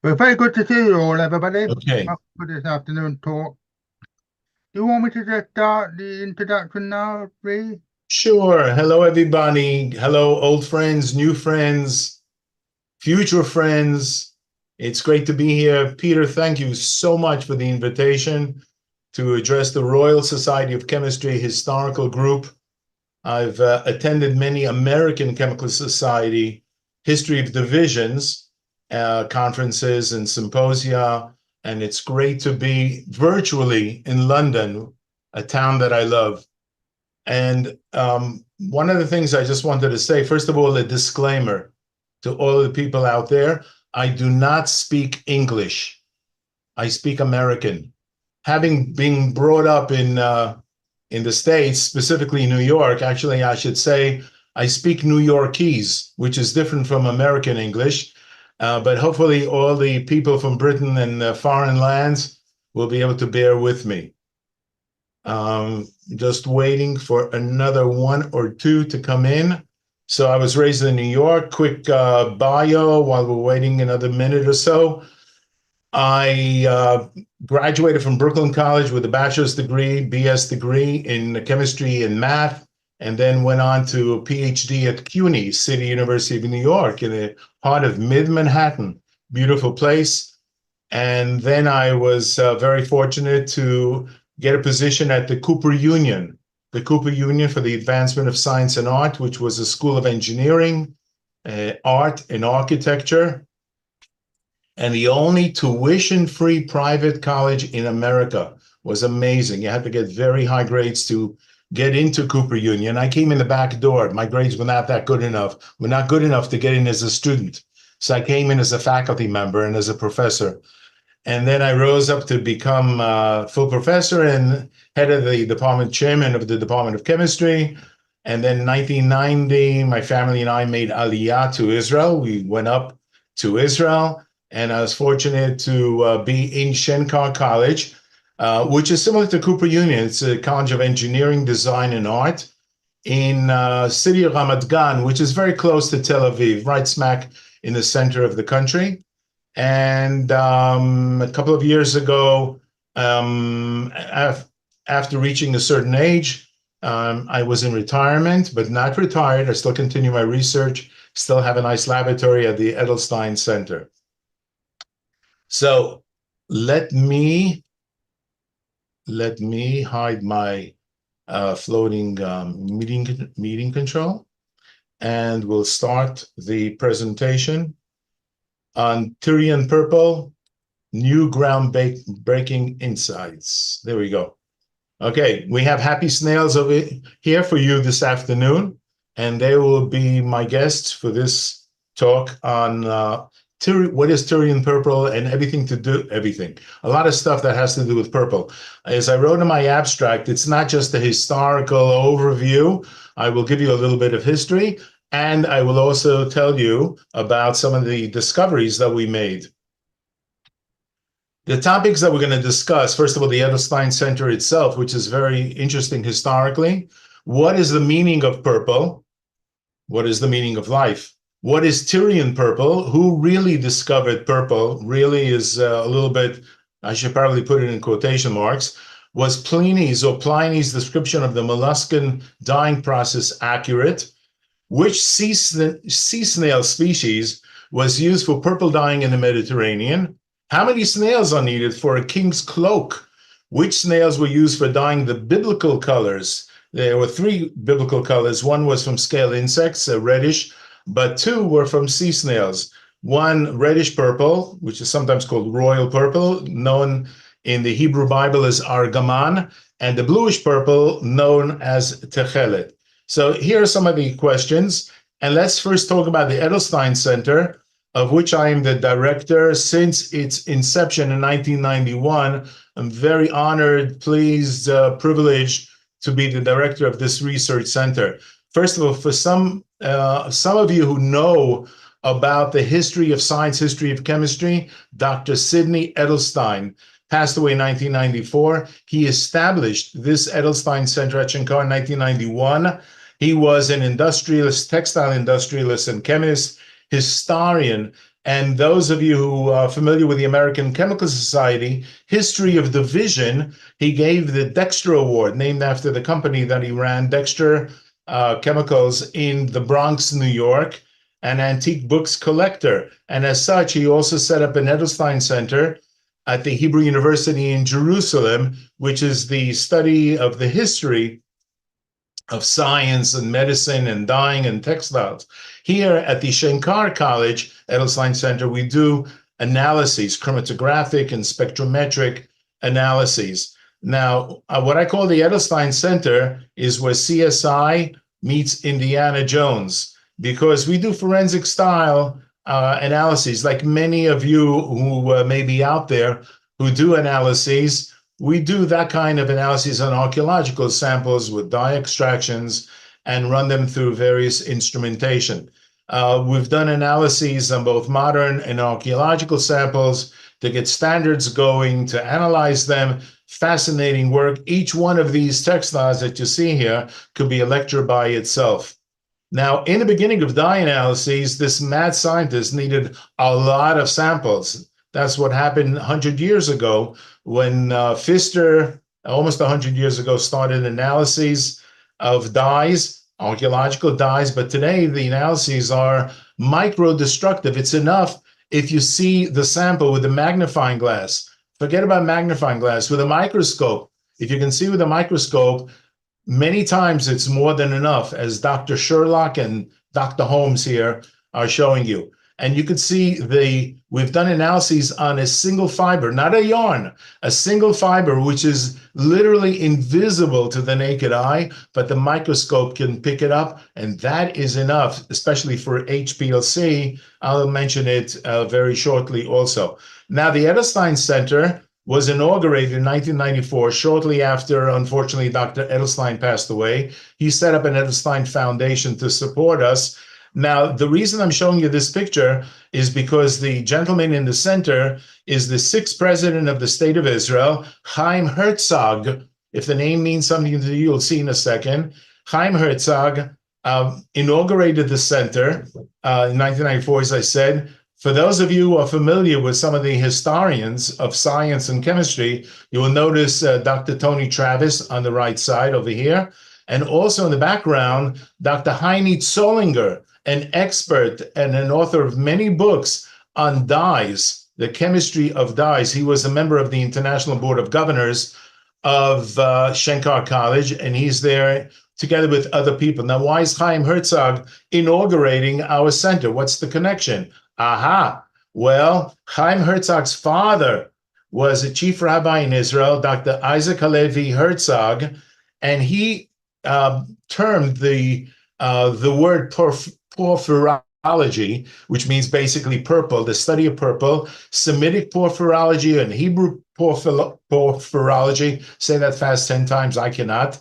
Well, very good to see you all, everybody. Okay, Welcome for this afternoon talk. Do you want me to just start the introduction now, please? sure. Hello, everybody. Hello, old friends, new friends, future friends. It's great to be here. Peter, thank you so much for the invitation to address the Royal Society of Chemistry Historical Group. I've attended many American Chemical Society History of Divisions conferences and symposia, and it's great to be virtually in London, a town that I love. And one of the things I just wanted to say, first of all, a disclaimer to all the people out there. I do not speak English. I speak American. Having been brought up in the States, specifically New York, actually, I should say I speak New Yorkese, which is different from American English. But hopefully all the people from Britain and foreign lands will be able to bear with me. Just waiting for another one or two to come in. So I was raised in New York. Quick bio while we're waiting another minute or so. I graduated from Brooklyn College with a bachelor's degree, BS degree in chemistry and math, and then went on to a PhD at CUNY, City University of New York, in the heart of mid-Manhattan. Beautiful place. And then I was very fortunate to get a position at the Cooper Union for the Advancement of Science and Art, which was a school of engineering, art, and architecture, and the only tuition-free private college in America. Was amazing. You had to get very high grades to get into Cooper Union. I came in the back door. My grades were not that good enough. Were not good enough to get in as a student. So I came in as a faculty member and as a professor. And then I rose up to become a full professor and head of the department, chairman of the Department of Chemistry. And then in 1990, my family and I made Aliyah to Israel. We went up to Israel, and I was fortunate to be in Shenkar College, which is similar to Cooper Union. It's a college of engineering, design, and art in city of Ramat Gan, which is very close to Tel Aviv, right smack in the center of the country. And a couple of years ago, after reaching a certain age, I was in retirement, but not retired. I still continue my research, still have a nice laboratory at the Edelstein Center. So let me hide my floating meeting control, and we'll start the presentation on Tyrian Purple, new groundbreaking insights. There we go. Okay, we have happy snails over here for you this afternoon, and they will be my guests for this talk on what is Tyrian Purple and everything. A lot of stuff that has to do with purple. As I wrote in my abstract, it's not just a historical overview. I will give you a little bit of history, and I will also tell you about some of the discoveries that we made. The topics that we're going to discuss, first of all, the Edelstein Center itself, which is very interesting historically. What is the meaning of purple? What is the meaning of life? What is Tyrian purple? Who really discovered purple? Really is a little bit, I should probably put it in quotation marks. Was Pliny's description of the molluscan dyeing process accurate? Which sea-snail species was used for purple dyeing in the Mediterranean? How many snails are needed for a king's cloak? Which snails were used for dyeing the biblical colors? There were three biblical colors. One was from scale insects, reddish, but two were from sea snails. One reddish purple, which is sometimes called royal purple, known in the Hebrew Bible as Argaman, and the bluish purple known as Tekhelet. So here are some of the questions. And let's first talk about the Edelstein Center, of which I am the director since its inception in 1991. I'm very honored, pleased, privileged to be the director of this research center. First of all, for some of you who know about the history of science, history of chemistry, Dr. Sidney Edelstein passed away in 1994. He established this Edelstein Center at Shenkar in 1991. He was an industrialist, textile industrialist and chemist, historian, And those of you who are familiar with the American Chemical Society history of division, he gave the Dexter Award, named after the company that he ran, Dexter Chemicals, in the Bronx, New York, an antique books collector. And as such, he also set up an Edelstein Center at the Hebrew University in Jerusalem, which is the study of the history of science and medicine and dyeing and textiles. Here at the Shenkar College, Edelstein Center, we do analyses, chromatographic and spectrometric analyses. Now, what I call the Edelstein Center is where CSI meets Indiana Jones, because we do forensic style analyses, like many of you who may be out there who do analyses. We do that kind of analysis on archaeological samples with dye extractions and run them through various instrumentation. We've done analyses on both modern and archaeological samples to get standards going, to analyze them. Fascinating work. Each one of these textiles that you see here could be a lecture by itself. Now, in the beginning of dye analyses, this mad scientist needed a lot of samples. That's what happened 100 years ago when Pfister, almost 100 years ago, started analyses of dyes, archaeological dyes. But today, the analyses are micro-destructive. It's enough if you see the sample with a magnifying glass. Forget about magnifying glass. With a microscope, if you can see with a microscope, many times it's more than enough, as Dr. Sherlock and Dr. Holmes here are showing you. And you can see we've done analyses on a single fiber, not a yarn, a single fiber, which is literally invisible to the naked eye, but the microscope can pick it up. And that is enough, especially for HPLC. I'll mention it very shortly also. Now, the Edelstein Center was inaugurated in 1994, shortly after, unfortunately, Dr. Edelstein passed away. He set up an Edelstein Foundation to support us. Now, the reason I'm showing you this picture is because the gentleman in the center is the sixth president of the state of Israel, Chaim Herzog. If the name means something to you, you'll see in a second. Chaim Herzog inaugurated the center in 1994, as I said. For those of you who are familiar with some of the historians of science and chemistry, you will notice Dr. Tony Travis on the right side over here. And also in the background, Dr. Heini Zollinger, an expert and an author of many books on dyes, the chemistry of dyes. He was a member of the International Board of Governors of Shenkar College, and he's there together with other people. Now, why is Chaim Herzog inaugurating our center? What's the connection? Aha. Well, Chaim Herzog's father was a chief rabbi in Israel, Dr. Isaac Halevi Herzog, and he termed the word porphyrology, which means basically purple, the study of purple, Semitic porphyrology and Hebrew porphyrology. Say that fast 10 times, I cannot.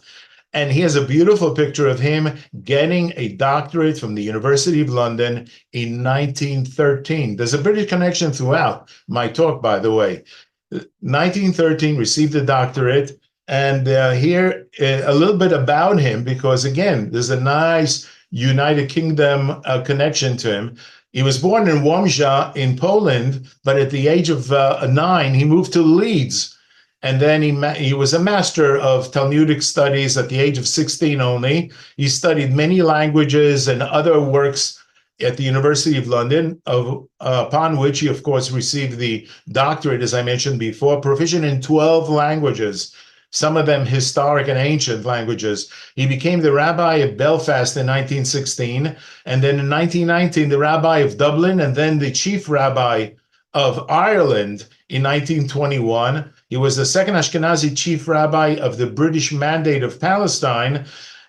And he has a beautiful picture of him getting a doctorate from the University of London in 1913. There's a British connection throughout my talk, by the way. 1913, received a doctorate. And here, a little bit about him, because again, there's a nice United Kingdom connection to him. He was born in Łomża in Poland, but at the age of 9, he moved to Leeds. And then he was a master of Talmudic studies at the age of 16 only. He studied many languages and other works at the University of London, upon which he, of course, received the doctorate, as I mentioned before, proficient in 12 languages, some of them historic and ancient languages. He became the rabbi of Belfast in 1916, and then in 1919, the rabbi of Dublin, and then the chief rabbi of Ireland in 1921. He was the second Ashkenazi chief rabbi of the British Mandate of Palestine.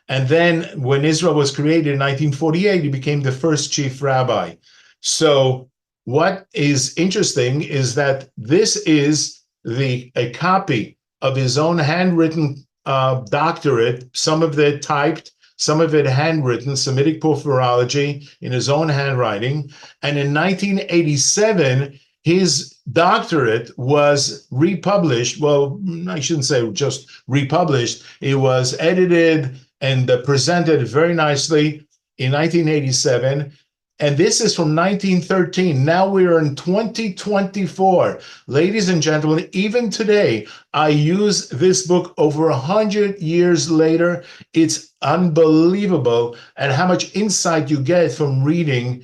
And then when Israel was created in 1948, he became the first chief rabbi. So what is interesting is that this is a copy of his own handwritten doctorate, some of it typed, some of it handwritten, Semitic porphyrology in his own handwriting. And in 1987, his doctorate was republished. Well, I shouldn't say just republished. It was edited and presented very nicely in 1987. And this is from 1913. Now we are in 2024. Ladies and gentlemen, even today, I use this book over 100 years later. It's unbelievable and how much insight you get from reading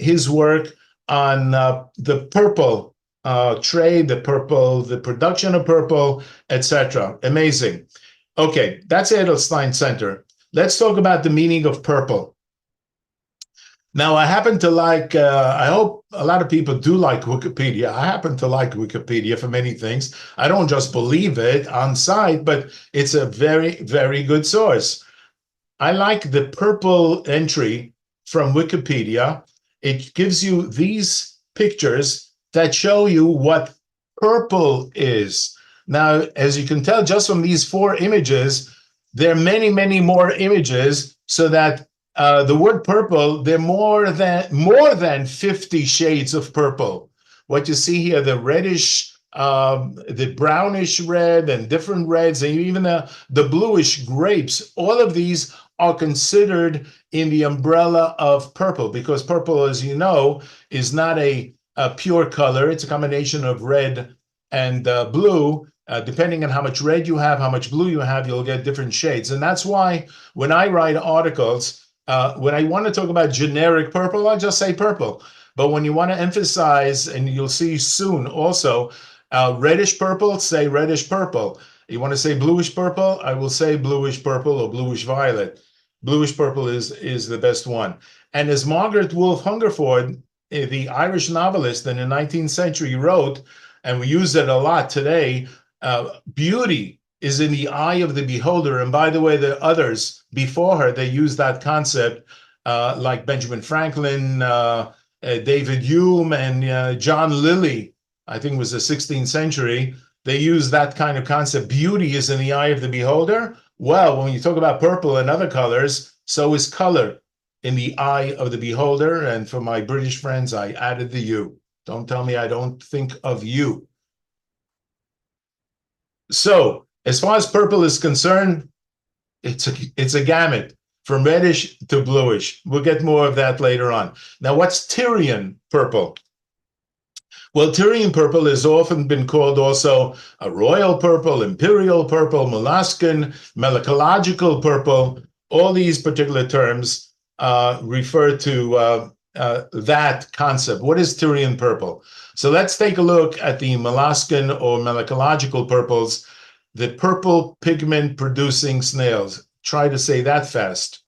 his work on the purple trade, the purple, the production of purple, etc. Amazing. Okay, that's Edelstein Center. Let's talk about the meaning of purple. Now, I happen to like, I hope a lot of people do like Wikipedia. I happen to like Wikipedia for many things. I don't just believe it on site, but it's a very, very good source. I like the purple entry from Wikipedia. It gives you these pictures that show you what purple is. Now, as you can tell, just from these 4 images, there are many, many more images, so that the word purple, there are more than 50 shades of purple. What you see here, the reddish, the brownish red and different reds, and even the bluish grapes, all of these are considered in the umbrella of purple, because purple, as you know, is not a pure color. It's a combination of red and blue. Depending on how much red you have, how much blue you have, you'll get different shades. And that's why when I write articles, when I want to talk about generic purple, I just say purple. But when you want to emphasize, and you'll see soon also, reddish purple, say reddish purple. You want to say bluish purple, I will say bluish purple or bluish violet. Bluish purple is the best one. And as Margaret Wolfe Hungerford, the Irish novelist in the 19th century, wrote, and we use it a lot today, beauty is in the eye of the beholder. And by the way, the others before her, they used that concept, like Benjamin Franklin, David Hume, and John Lilly, I think it was the 16th century. They used that kind of concept. Beauty is in the eye of the beholder. Well, when you talk about purple and other colors, so is color in the eye of the beholder. And for my British friends, I added the U. Don't tell me I don't think of you. So as far as purple is concerned, it's a gamut from reddish to bluish. We'll get more of that later on. Now, what's Tyrian purple? Well, Tyrian purple has often been called also a royal purple, imperial purple, molluscan, melacological purple. All these particular terms refer to that concept. What is Tyrian purple? So let's take a look at the molluscan or melacological purples, the purple pigment producing snails. Try to say that fast.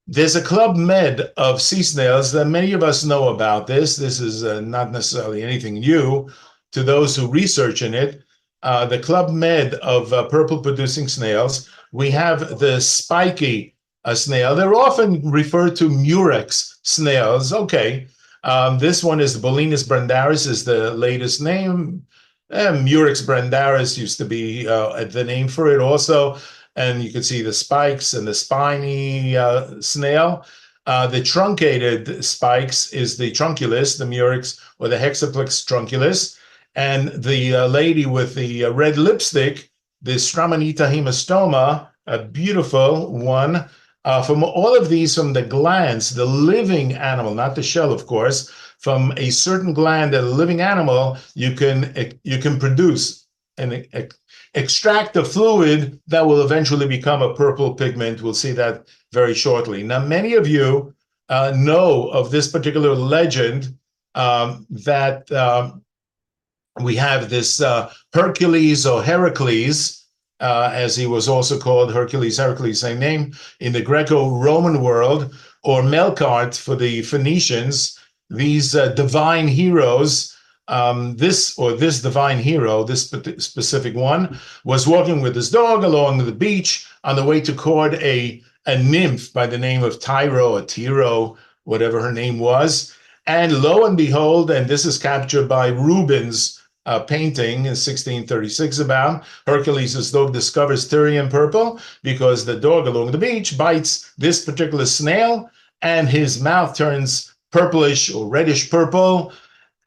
There's a Club Med of sea snails that many of us know about this. This is not necessarily anything new to those who research in it. The Club Med of purple producing snails. We have the spiky snail. They're often referred to murex snails. Okay, this one is the Bolinus brandaris is the latest name. Murex brandaris used to be the name for it also. And you can see the spikes and the spiny snail. The truncated spikes is the trunculus, the murex, or the hexaplex trunculus. And the lady with the red lipstick, the Stramonita hemostoma, a beautiful one. From all of these, from the glands, the living animal, not the shell, of course, from a certain gland, a living animal, you can produce an extract a fluid that will eventually become a purple pigment. We'll see that very shortly. Now, many of you know of this particular legend that we have this Hercules or Heracles, as he was also called, Hercules, same name, in the Greco-Roman world, or Melkart for the Phoenicians, these divine heroes. This divine hero, this specific one, was walking with his dog along the beach on the way to court a nymph by the name of Tyro or Tiro, whatever her name was. And lo and behold, and this is captured by Rubens' painting in 1636 about, Hercules' dog discovers Tyrian purple because the dog along the beach bites this particular snail and his mouth turns purplish or reddish purple.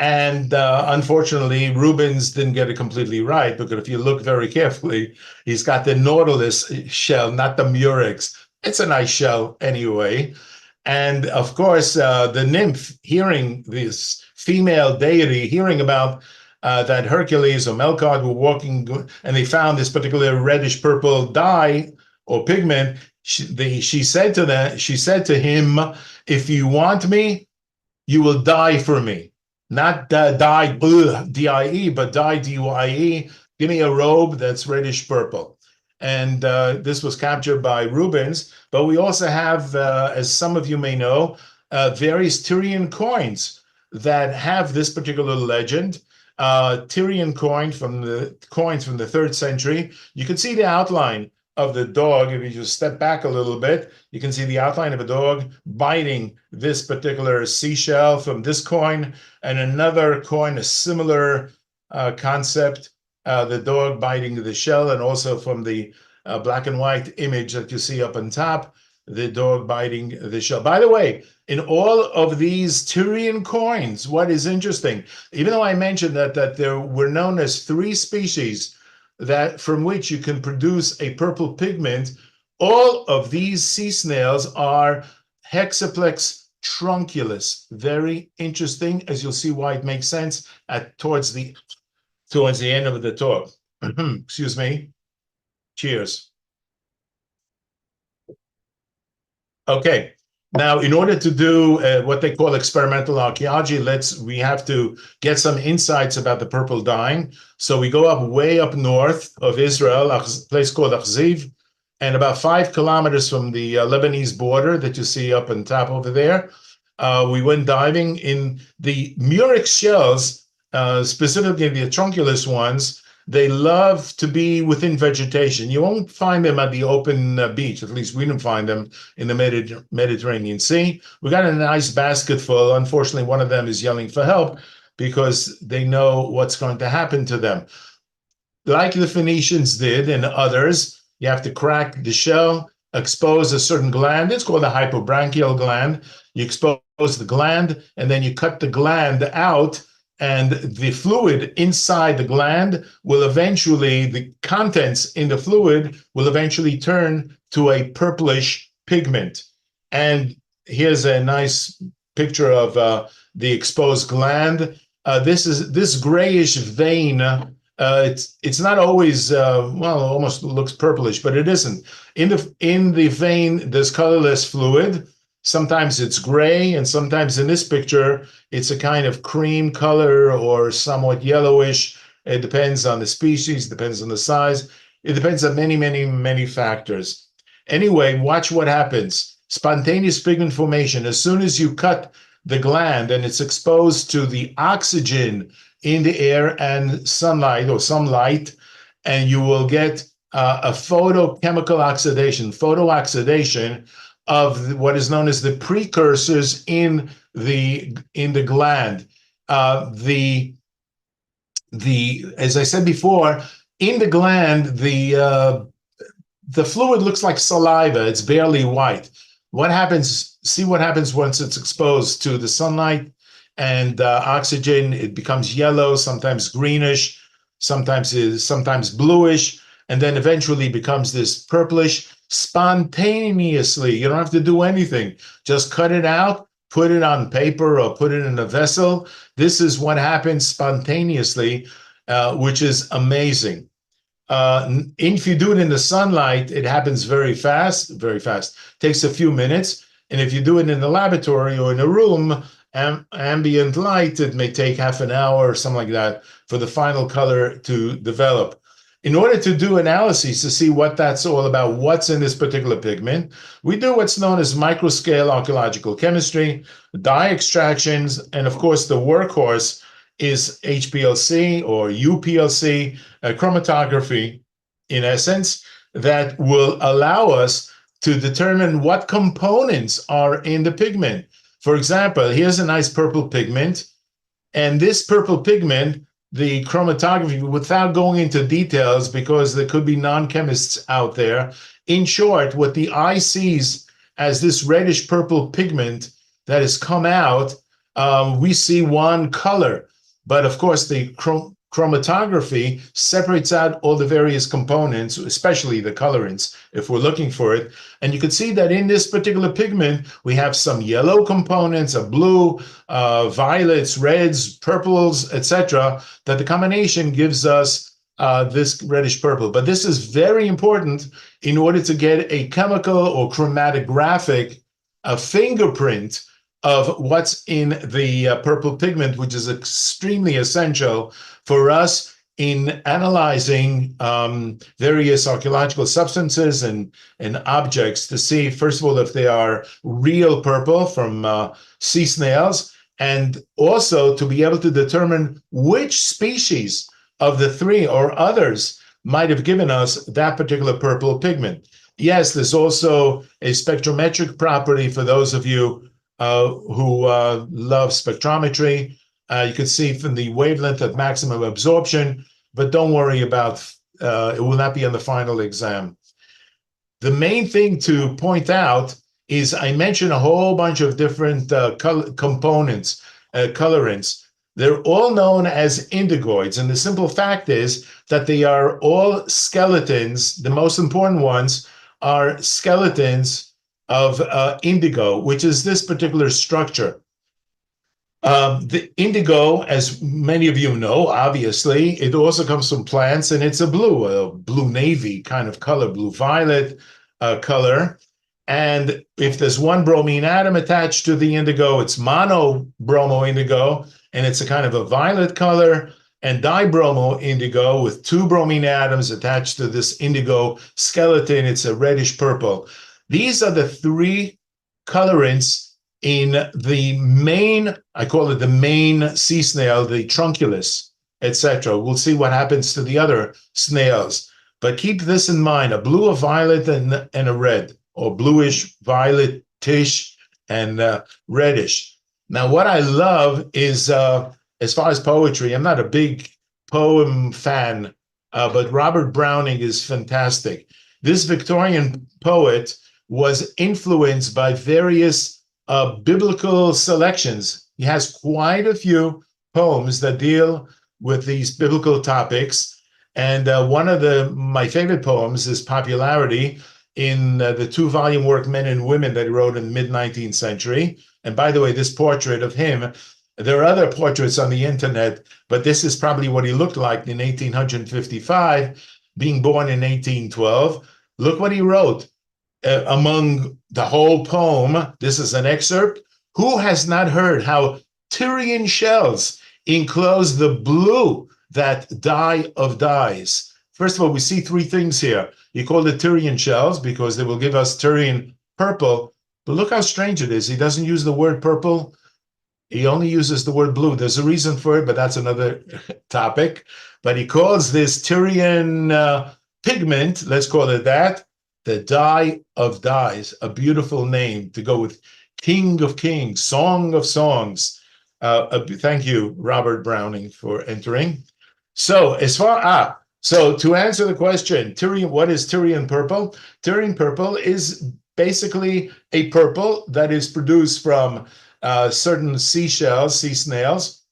And unfortunately, Rubens didn't get it completely right, because if you look very carefully, he's got the nautilus shell, not the murex. It's a nice shell anyway. And of course, the nymph, hearing this female deity, hearing about that Hercules or Melkart were walking, and they found this particular reddish purple dye or pigment. She said to him, "If you want me, you will die for me. Not die, D-I-E, but die, D-Y-E. Give me a robe that's reddish purple." And this was captured by Rubens. But we also have, as some of you may know, various Tyrian coins that have this particular legend. Tyrian coins from the 3rd century. You can see the outline of the dog. If you just step back a little bit, you can see the outline of a dog biting this particular seashell from this coin, and another coin, a similar concept, the dog biting the shell, and also from the black and white image that you see up on top, the dog biting the shell. By the way, in all of these Tyrian coins, what is interesting, even though I mentioned that there were known as 3 species that from which you can produce a purple pigment, all of these sea snails are Hexaplex trunculus. Very interesting, as you'll see why it makes sense towards the end of the talk. Excuse me. Cheers. Okay. Now, in order to do what they call experimental archaeology, we have to get some insights about the purple dyeing. So we go up way up north of Israel, a place called Achziv, and about 5 kilometers from the Lebanese border that you see up on top over there. We went diving in the murex shells, specifically the trunculus ones. They love to be within vegetation. You won't find them at the open beach. At least we didn't find them in the Mediterranean Sea. We got a nice basket full. Unfortunately, one of them is yelling for help because they know what's going to happen to them. Like the Phoenicians did and others, you have to crack the shell, expose a certain gland. It's called a hypobranchial gland. You expose the gland, and then you cut the gland out, and the fluid inside the gland will eventually, the contents in the fluid will eventually turn to a purplish pigment. And here's a nice picture of the exposed gland. This grayish vein. It's not always well, it almost looks purplish, but it isn't. In the vein, there's colorless fluid. Sometimes it's gray, and sometimes in this picture, it's a kind of cream color or somewhat yellowish. It depends on the species, depends on the size. It depends on many, many, many factors. Anyway, watch what happens. Spontaneous pigment formation. As soon as you cut the gland and it's exposed to the oxygen in the air and sunlight or some light, and you will get a photochemical oxidation, photooxidation of what is known as the precursors in the gland. As I said before, in the gland, the fluid looks like saliva. It's barely white. What happens? See what happens once it's exposed to the sunlight and oxygen. It becomes yellow, sometimes greenish, sometimes bluish, and then eventually becomes this purplish spontaneously. You don't have to do anything. Just cut it out, put it on paper, or put it in a vessel. This is what happens spontaneously, which is amazing. If you do it in the sunlight, it happens very fast, very fast. Takes a few minutes. And if you do it in the laboratory or in a room, ambient light, it may take half an hour or something like that for the final color to develop. In order to do analyses to see what that's all about, what's in this particular pigment, we do what's known as microscale archaeological chemistry, dye extractions, and of course the workhorse is HPLC or UPLC, chromatography, in essence, that will allow us to determine what components are in the pigment. For example, here's a nice purple pigment, and this purple pigment, the chromatography, without going into details because there could be non-chemists out there, in short, what the eye sees as this reddish purple pigment that has come out, we see one color. But of course, the chromatography separates out all the various components, especially the colorants, if we're looking for it. And you can see that in this particular pigment, we have some yellow components, a blue, violets, reds, purples, etc., that the combination gives us this reddish purple. But this is very important in order to get a chemical or chromatographic fingerprint of what's in the purple pigment, which is extremely essential for us in analyzing various archaeological substances and objects to see, first of all, if they are real purple from sea snails, and also to be able to determine which species of the three or others might have given us that particular purple pigment. Yes, there's also a spectrometric property for those of you who love spectrometry. You can see from the wavelength of maximum absorption, but don't worry about it will not be on the final exam. The main thing to point out is I mentioned a whole bunch of different components, colorants. They're all known as indigoids, and the simple fact is that they are all skeletons. The most important ones are skeletons of indigo, which is this particular structure. The indigo, as many of you know, obviously, it also comes from plants, and it's a blue navy kind of color, blue-violet color. And if there's one bromine atom attached to the indigo, it's monobromo indigo, and it's a kind of a violet color, and dibromo indigo with two bromine atoms attached to this indigo skeleton, it's a reddish purple. These are the three colorants in the main, I call it the main sea snail, the trunculus, etc. We'll see what happens to the other snails. But keep this in mind, a blue, a violet, and a red, or bluish, violetish, and reddish. Now, what I love is, as far as poetry, I'm not a big poem fan, but Robert Browning is fantastic. This Victorian poet was influenced by various biblical selections. He has quite a few poems that deal with these biblical topics. And one of my favorite poems is Popularity in the two-volume work Men and Women that he wrote in the mid-19th century. And by the way, this portrait of him, there are other portraits on the internet, but this is probably what he looked like in 1855, being born in 1812. Look what he wrote. Among the whole poem, this is an excerpt. Who has not heard how Tyrian shells enclose the blue, that dye of dyes? First of all, we see three things here. He called it Tyrian shells because they will give us Tyrian purple. But look how strange it is. He doesn't use the word purple. He only uses the word blue. There's a reason for it, but that's another topic. But he calls this Tyrian pigment, let's call it that, the dye of dyes, a beautiful name to go with King of Kings, Song of Songs. Thank you, Robert Browning, for entering. So so to answer the question, Tyrian, what is Tyrian purple? Tyrian purple is basically a purple that is produced from certain seashells, sea snails,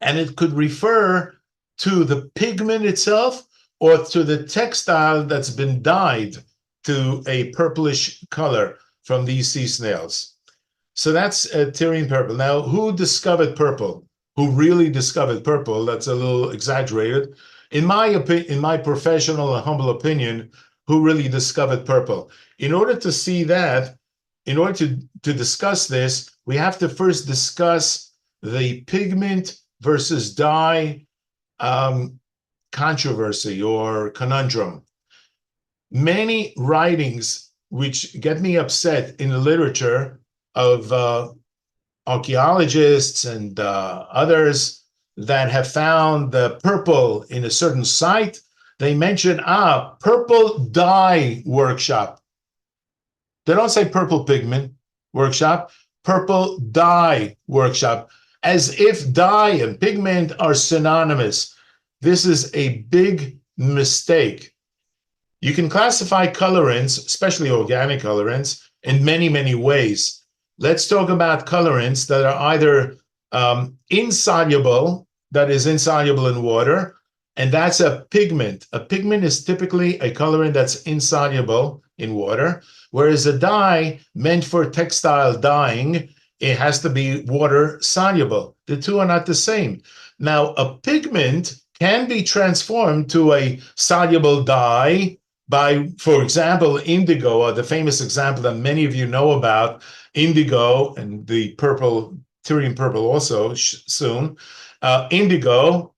and it could refer to the pigment itself or to the textile that's been dyed to a purplish color from these sea snails. So that's Tyrian purple. Now, who discovered purple? Who really discovered purple? That's a little exaggerated. In my opinion, in my professional and humble opinion, who really discovered purple? In order to see that, in order to discuss this, we have to first discuss the pigment versus dye controversy or conundrum. Many writings which get me upset in the literature of archaeologists and others that have found the purple in a certain site, they mention, purple dye workshop. They don't say purple pigment workshop, purple dye workshop, as if dye and pigment are synonymous. This is a big mistake. You can classify colorants, especially organic colorants, in many, many ways. Let's talk about colorants that are either insoluble that is insoluble in water, and that's a pigment. A pigment is typically a colorant that's insoluble in water, whereas a dye meant for textile dyeing, it has to be water soluble. The two are not the same. Now, a pigment can be transformed to a soluble dye by, for example, indigo, the famous example that many of you know about, indigo and the purple, Tyrian purple also soon. Indigo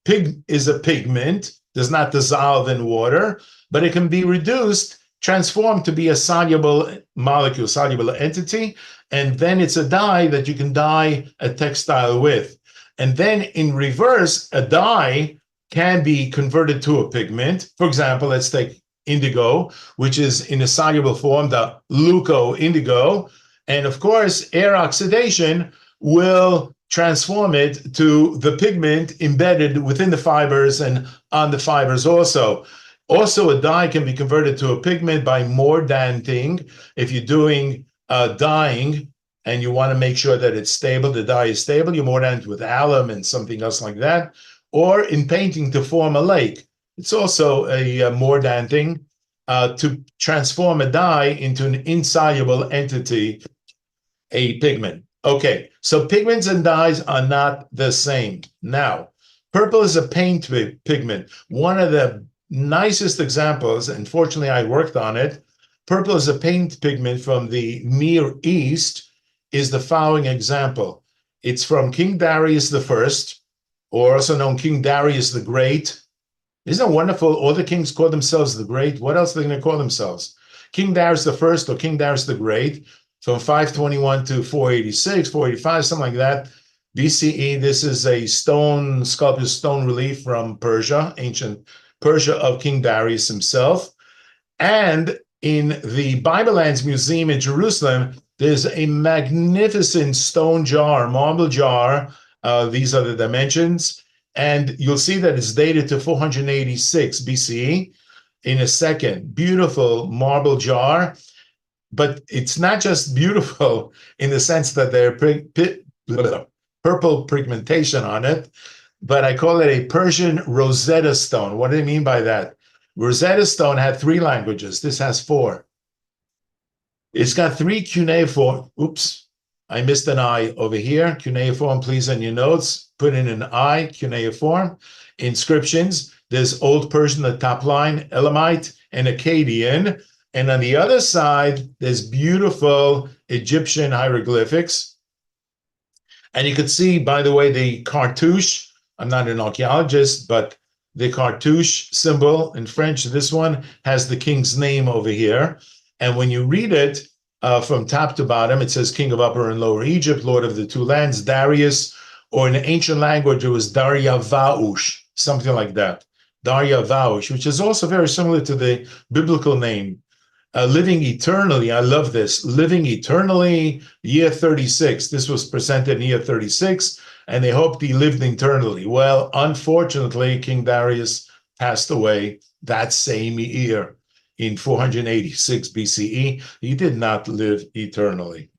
is a pigment, does not dissolve in water, but it can be reduced, transformed to be a soluble molecule, soluble entity, and then it's a dye that you can dye a textile with. And then in reverse, a dye can be converted to a pigment. For example, let's take indigo, which is in a soluble form, the leuco-indigo. And of course, air oxidation will transform it to the pigment embedded within the fibers and on the fibers also. Also, a dye can be converted to a pigment by mordanting. If you're doing dyeing and you want to make sure that it's stable, the dye is stable, you mordant with alum and something else like that. Or in painting to form a lake. It's also a mordanting to transform a dye into an insoluble entity, a pigment. Okay, so pigments and dyes are not the same. Now, purple is a paint pigment. One of the nicest examples, and fortunately I worked on it, purple is a paint pigment from the Near East, is the following example. It's from King Darius I, or also known King Darius the Great. Isn't it wonderful? All the kings call themselves the Great. What else are they going to call themselves? King Darius I or King Darius the Great, from 521 to 486, 485, something like that. BCE, this is a stone, sculpted stone relief from Persia, ancient Persia of King Darius himself. And in the Bible Lands Museum in Jerusalem, there's a magnificent stone jar, marble jar. These are the dimensions. And you'll see that it's dated to 486 BCE in a second. Beautiful marble jar. But it's not just beautiful in the sense that there's purple pigmentation on it, but I call it a Persian Rosetta Stone. What do I mean by that? Rosetta Stone had 3 languages. This has 4. It's got 3 cuneiform. Oops, I missed an I over here. Cuneiform, please, in your notes. Put in an I, cuneiform. Inscriptions. There's Old Persian, the top line, Elamite, and Akkadian. And on the other side, there's beautiful Egyptian hieroglyphics. And you could see, by the way, the cartouche. I'm not an archaeologist, but the cartouche symbol in French, this one has the king's name over here. And when you read it from top to bottom, it says King of Upper and Lower Egypt, Lord of the 2 lands, Darius, or in the ancient language, it was Daryavaush, something like that. Daryavaush, which is also very similar to the biblical name. Living eternally, I love this. Living eternally, year 36. This was presented in year 36, and they hoped he lived eternally. Well, unfortunately, King Darius passed away that same year in 486 BCE. He did not live eternally.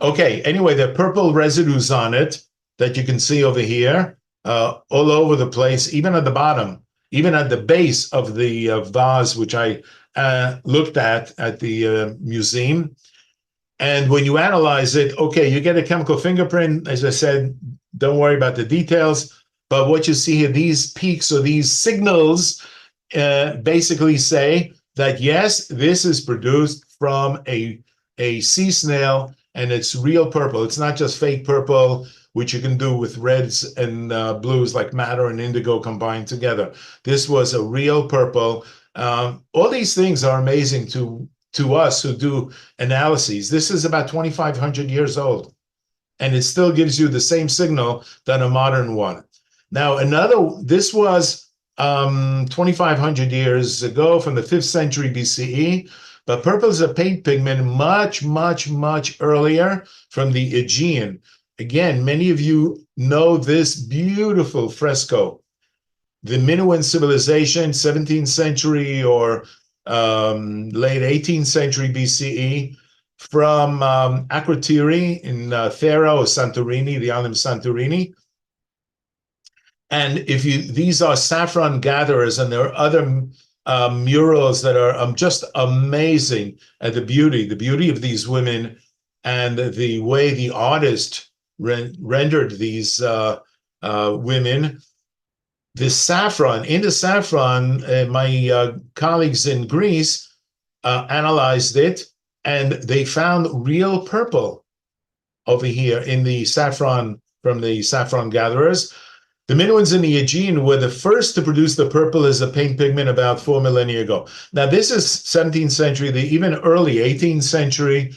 Okay, anyway, there are purple residues on it that you can see over here, all over the place, even at the bottom, even at the base of the vase, which I looked at the museum. And when you analyze it, okay, you get a chemical fingerprint. As I said, don't worry about the details. But what you see here, these peaks or these signals basically say that, yes, this is produced from a sea snail and it's real purple. It's not just fake purple, which you can do with reds and blues like madder and indigo combined together. This was a real purple. All these things are amazing to us who do analyses. This is about 2,500 years old, and it still gives you the same signal than a modern one. Now, this was 2,500 years ago from the 5th century BCE, but purple is a paint pigment much, much, much earlier from the Aegean. Again, many of you know this beautiful fresco. The Minoan civilization, 17th century or late 18th century BCE, from Akrotiri in Thera or Santorini, the island of Santorini. And these are saffron gatherers, and there are other murals that are just amazing at the beauty of these women and the way the artist rendered these women. In the saffron, my colleagues in Greece analyzed it, and they found real purple over here in the saffron from the saffron gatherers. The Minoans in the Aegean were the first to produce the purple as a paint pigment about 4 millennia ago. Now, this is 17th century, the even early 18th century,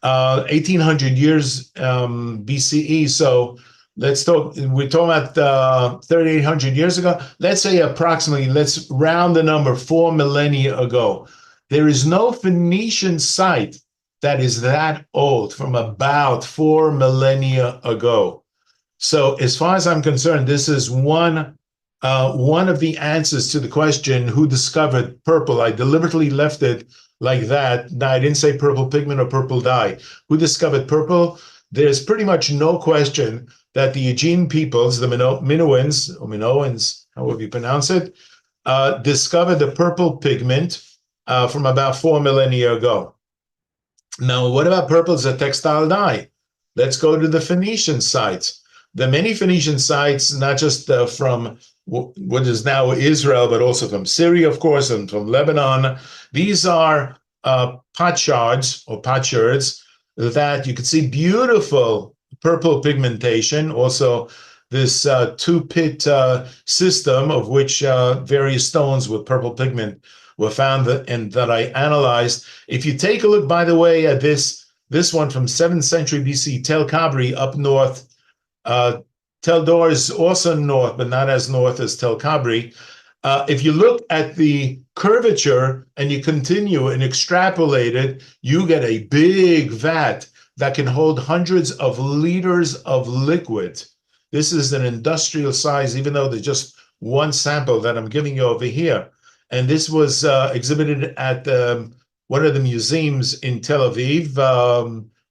1800 years BCE. So let's talk, we're talking about 3,800 years ago. Let's say approximately, let's round the number, 4 millennia ago. There is no Phoenician site that is that old, from about 4 millennia ago. So as far as I'm concerned, this is one of the answers to the question, who discovered purple? I deliberately left it like that. Now, I didn't say purple pigment or purple dye. Who discovered purple? There's pretty much no question that the Aegean peoples, the Minoans, or Minoans, however you pronounce it, discovered the purple pigment from about 4 millennia ago. Now, what about purple as a textile dye? Let's go to the Phoenician sites. The many Phoenician sites, not just from what is now Israel, but also from Syria, of course, and from Lebanon. These are potsherds or potsherds that you can see beautiful purple pigmentation. Also, this two-pit system of which various stones with purple pigment were found and that I analyzed. If you take a look, by the way, at this one from 7th century BC, Tel Kabri up north. Tel Dor is also north, but not as north as Tel Kabri. If you look at the curvature and you continue and extrapolate it, you get a big vat that can hold hundreds of liters of liquid. This is an industrial size, even though there's just one sample that I'm giving you over here. And this was exhibited at one of the museums in Tel Aviv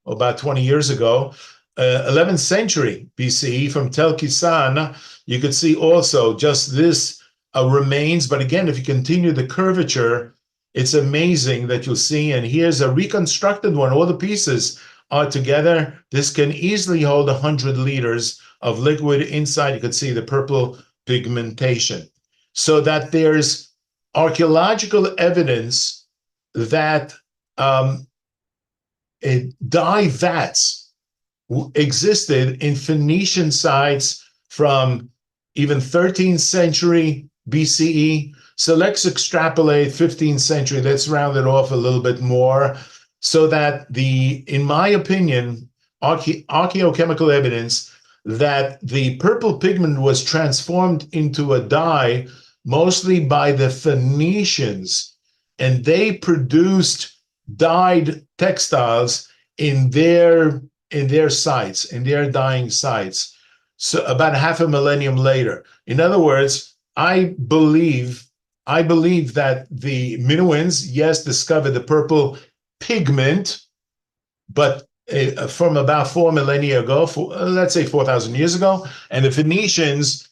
about 20 years ago. 11th century BCE from Tel Kisan, you could see also just this remains. But again, if you continue the curvature, it's amazing that you'll see. And here's a reconstructed one. All the pieces are together. This can easily hold 100 liters of liquid inside. You could see the purple pigmentation. So that there's archaeological evidence that dye vats existed in Phoenician sites from even 13th century BCE. So let's extrapolate 15th century. Let's round it off a little bit more, so that in my opinion, archaeochemical evidence that the purple pigment was transformed into a dye mostly by the Phoenicians, and they produced dyed textiles in their sites, in their dyeing sites, so about half a millennium later. In other words, I believe that the Minoans, yes, discovered the purple pigment, but from about 4 millennia ago, let's say 4,000 years ago, and the Phoenicians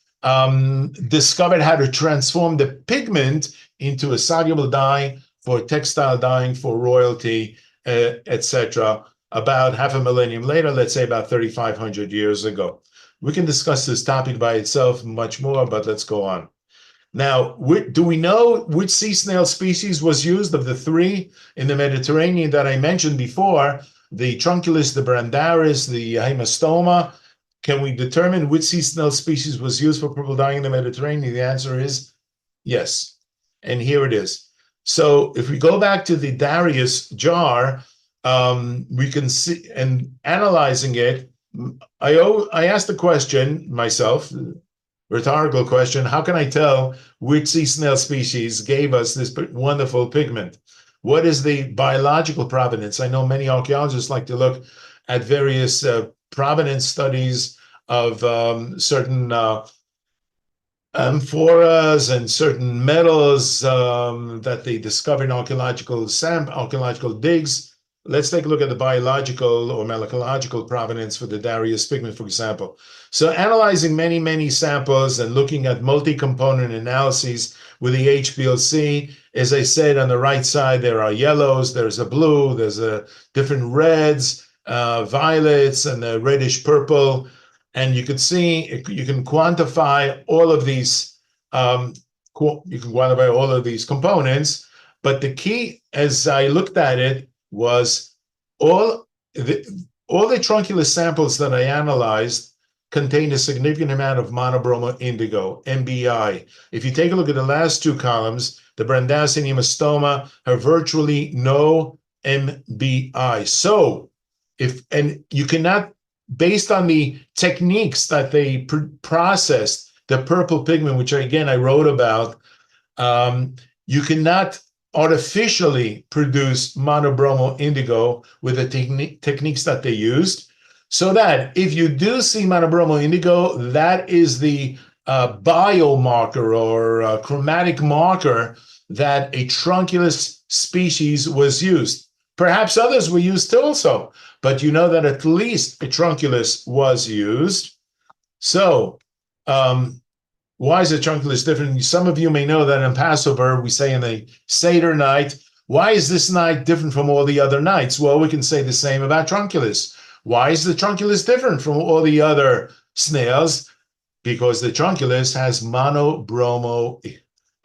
discovered how to transform the pigment into a soluble dye for textile dyeing, for royalty, etc. About half a millennium later, let's say about 3,500 years ago. We can discuss this topic by itself much more, but let's go on. Now, do we know which sea snail species was used of the three in the Mediterranean that I mentioned before? The trunculus, the brandaris, the hemastoma. Can we determine which sea snail species was used for purple dyeing in the Mediterranean? The answer is yes. And here it is. So if we go back to the Darius jar, we can see, and analyzing it, I asked the question myself, rhetorical question, how can I tell which sea snail species gave us this wonderful pigment? What is the biological provenance? I know many archaeologists like to look at various provenance studies of certain amphoras and certain metals that they discover in archaeological digs. let's take a look at the biological or molecular provenance for the Darius pigment, for example. So analyzing many, many samples and looking at multi-component analyses with the HPLC, as I said, on the right side, there are yellows, there's a blue, there's a different reds, violets, and the reddish purple. And you can see, you can quantify all of these, components. But the key, as I looked at it, was all the trunculus samples that I analyzed contained a significant amount of monobromo indigo, MBI. If you take a look at the last two columns, the Brandacia nemostoma have virtually no MBI. So, and you cannot, based on the techniques that they processed the purple pigment, which again I wrote about, you cannot artificially produce monobromo indigo with the techniques that they used. So that if you do see monobromo indigo, that is the biomarker or chromatic marker that a trunculus species was used. Perhaps others were used also, but you know that at least a trunculus was used. So why is a trunculus different? Some of you may know that in Passover, we say in the Seder night, why is this night different from all the other nights? Well, we can say the same about trunculus. Why is the trunculus different from all the other snails? Because the trunculus has monobromo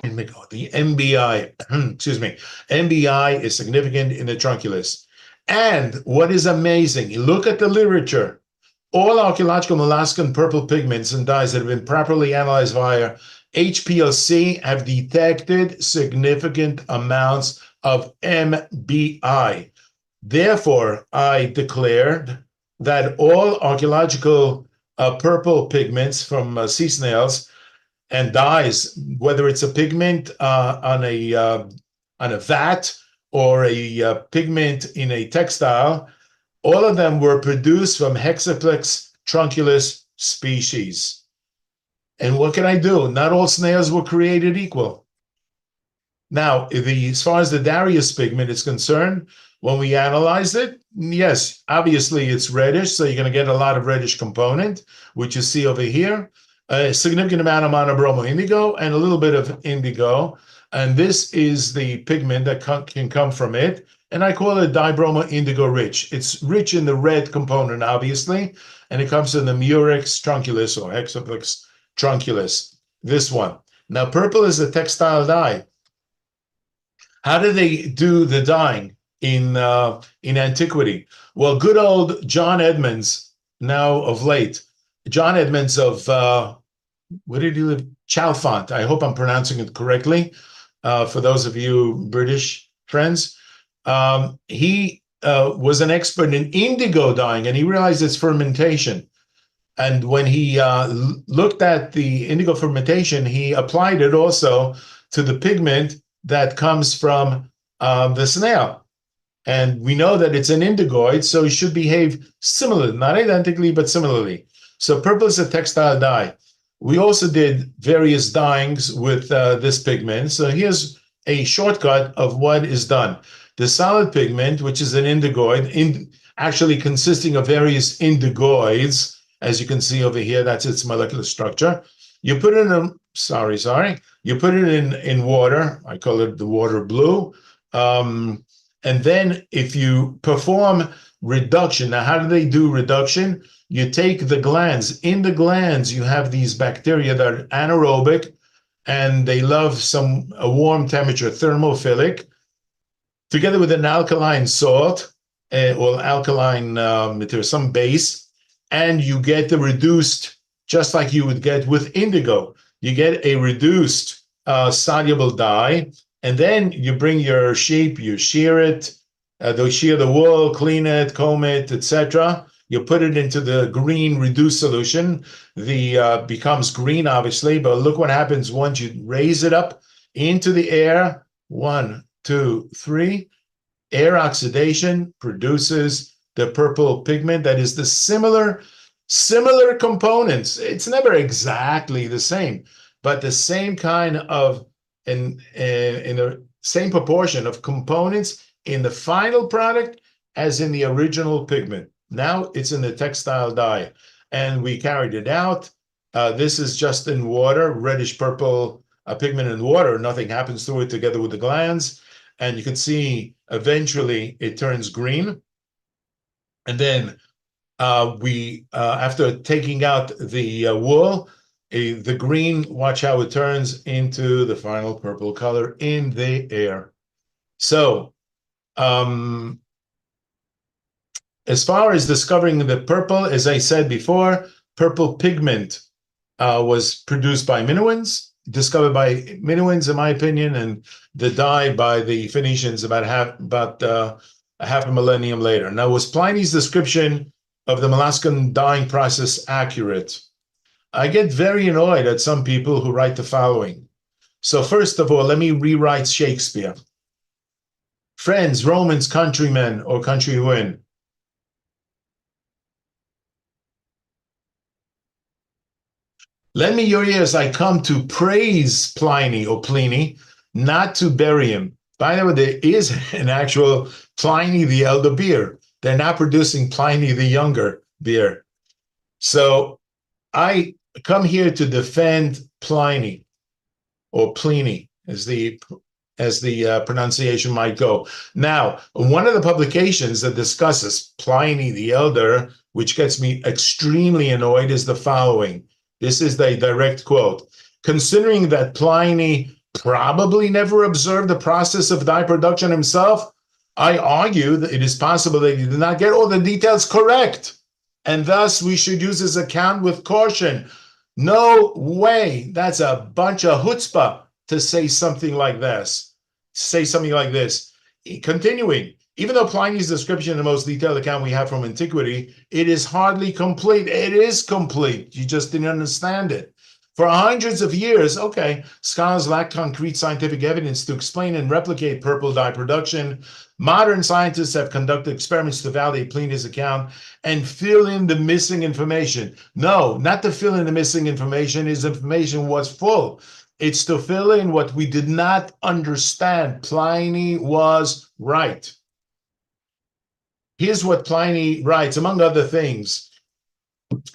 indigo. The MBI, excuse me, MBI is significant in the trunculus. And what is amazing, you look at the literature, all archaeological molluscan purple pigments and dyes that have been properly analyzed via HPLC have detected significant amounts of MBI. Therefore, I declared that all archaeological purple pigments from sea snails and dyes, whether it's a pigment on a vat or a pigment in a textile, all of them were produced from Hexaplex trunculus species. And what can I do? Not all snails were created equal. Now, as far as the Darius pigment is concerned, when we analyze it, yes, obviously it's reddish, so you're going to get a lot of reddish component, which you see over here. A significant amount of monobromo indigo and a little bit of indigo. And this is the pigment that can come from it. And I call it dibromo indigo rich. It's rich in the red component, obviously, and it comes in the Murex trunculus or Hexaplex trunculus, this one. Now, purple is a textile dye. How do they do the dyeing in antiquity? Well, good old John Edmonds, now of late, John Edmonds of, where did he live? Chalfont. I hope I'm pronouncing it correctly. For those of you British friends, he was an expert in indigo dyeing, and he realized its fermentation. And when he looked at the indigo fermentation, he applied it also to the pigment that comes from the snail. And we know that it's an indigoid, so it should behave similarly, not identically, but similarly. So purple is a textile dye. We also did various dyeings with this pigment. So here's a shortcut of what is done. The solid pigment, which is an indigoid, actually consisting of various indigoids, as you can see over here, that's its molecular structure. You put it in, you put it in water. I call it the water blue. And then if you perform reduction, now how do they do reduction? You take the glands. In the glands, you have these bacteria that are anaerobic, and they love a warm temperature, thermophilic, together with an alkaline salt or alkaline material, some base, and you get the reduced, just like you would get with indigo. You get a reduced soluble dye, and then you bring your sheep, you shear it, shear the wool, clean it, comb it, etc. You put it into the green reduced solution. The becomes green, obviously, but look what happens once you raise it up into the air. 1, 2, 3. Air oxidation produces the purple pigment that is the similar components. It's never exactly the same, but the same kind of, in the same proportion of components in the final product as in the original pigment. Now it's in the textile dye. And we carried it out. This is just in water, reddish purple pigment in water. Nothing happens to it together with the glands. And you can see eventually it turns green. And then after taking out the wool, the green, watch how it turns into the final purple color in the air. So as far as discovering the purple, as I said before, purple pigment was produced by Minoans, discovered by Minoans, in my opinion, and the dye by the Phoenicians about a half a millennium later. Now, was Pliny's description of the molluscan dyeing process accurate? I get very annoyed at some people who write the following. So first of all, let me rewrite Shakespeare. Friends, Romans, countrymen, or countrywomen, lend me your ears, I come to praise Pliny or Pliny, not to bury him. By the way, there is an actual Pliny the Elder beer. They're not producing Pliny the Younger beer. So I come here to defend Pliny, or Pliny, as the pronunciation might go. Now, one of the publications that discusses Pliny the Elder, which gets me extremely annoyed, is the following. This is the direct quote. Considering that Pliny probably never observed the process of dye production himself, I argue that it is possible that he did not get all the details correct, and thus we should use his account with caution. No way. That's a bunch of chutzpah to say something like this. Continuing, even though Pliny's description, the most detailed account we have from antiquity, it is hardly complete. It is complete. You just didn't understand it. For hundreds of years, scholars lack concrete scientific evidence to explain and replicate purple dye production. Modern scientists have conducted experiments to validate Pliny's account and fill in the missing information. No, not to fill in the missing information. His information was full. It's to fill in what we did not understand. Pliny was right. Here's what Pliny writes, among other things,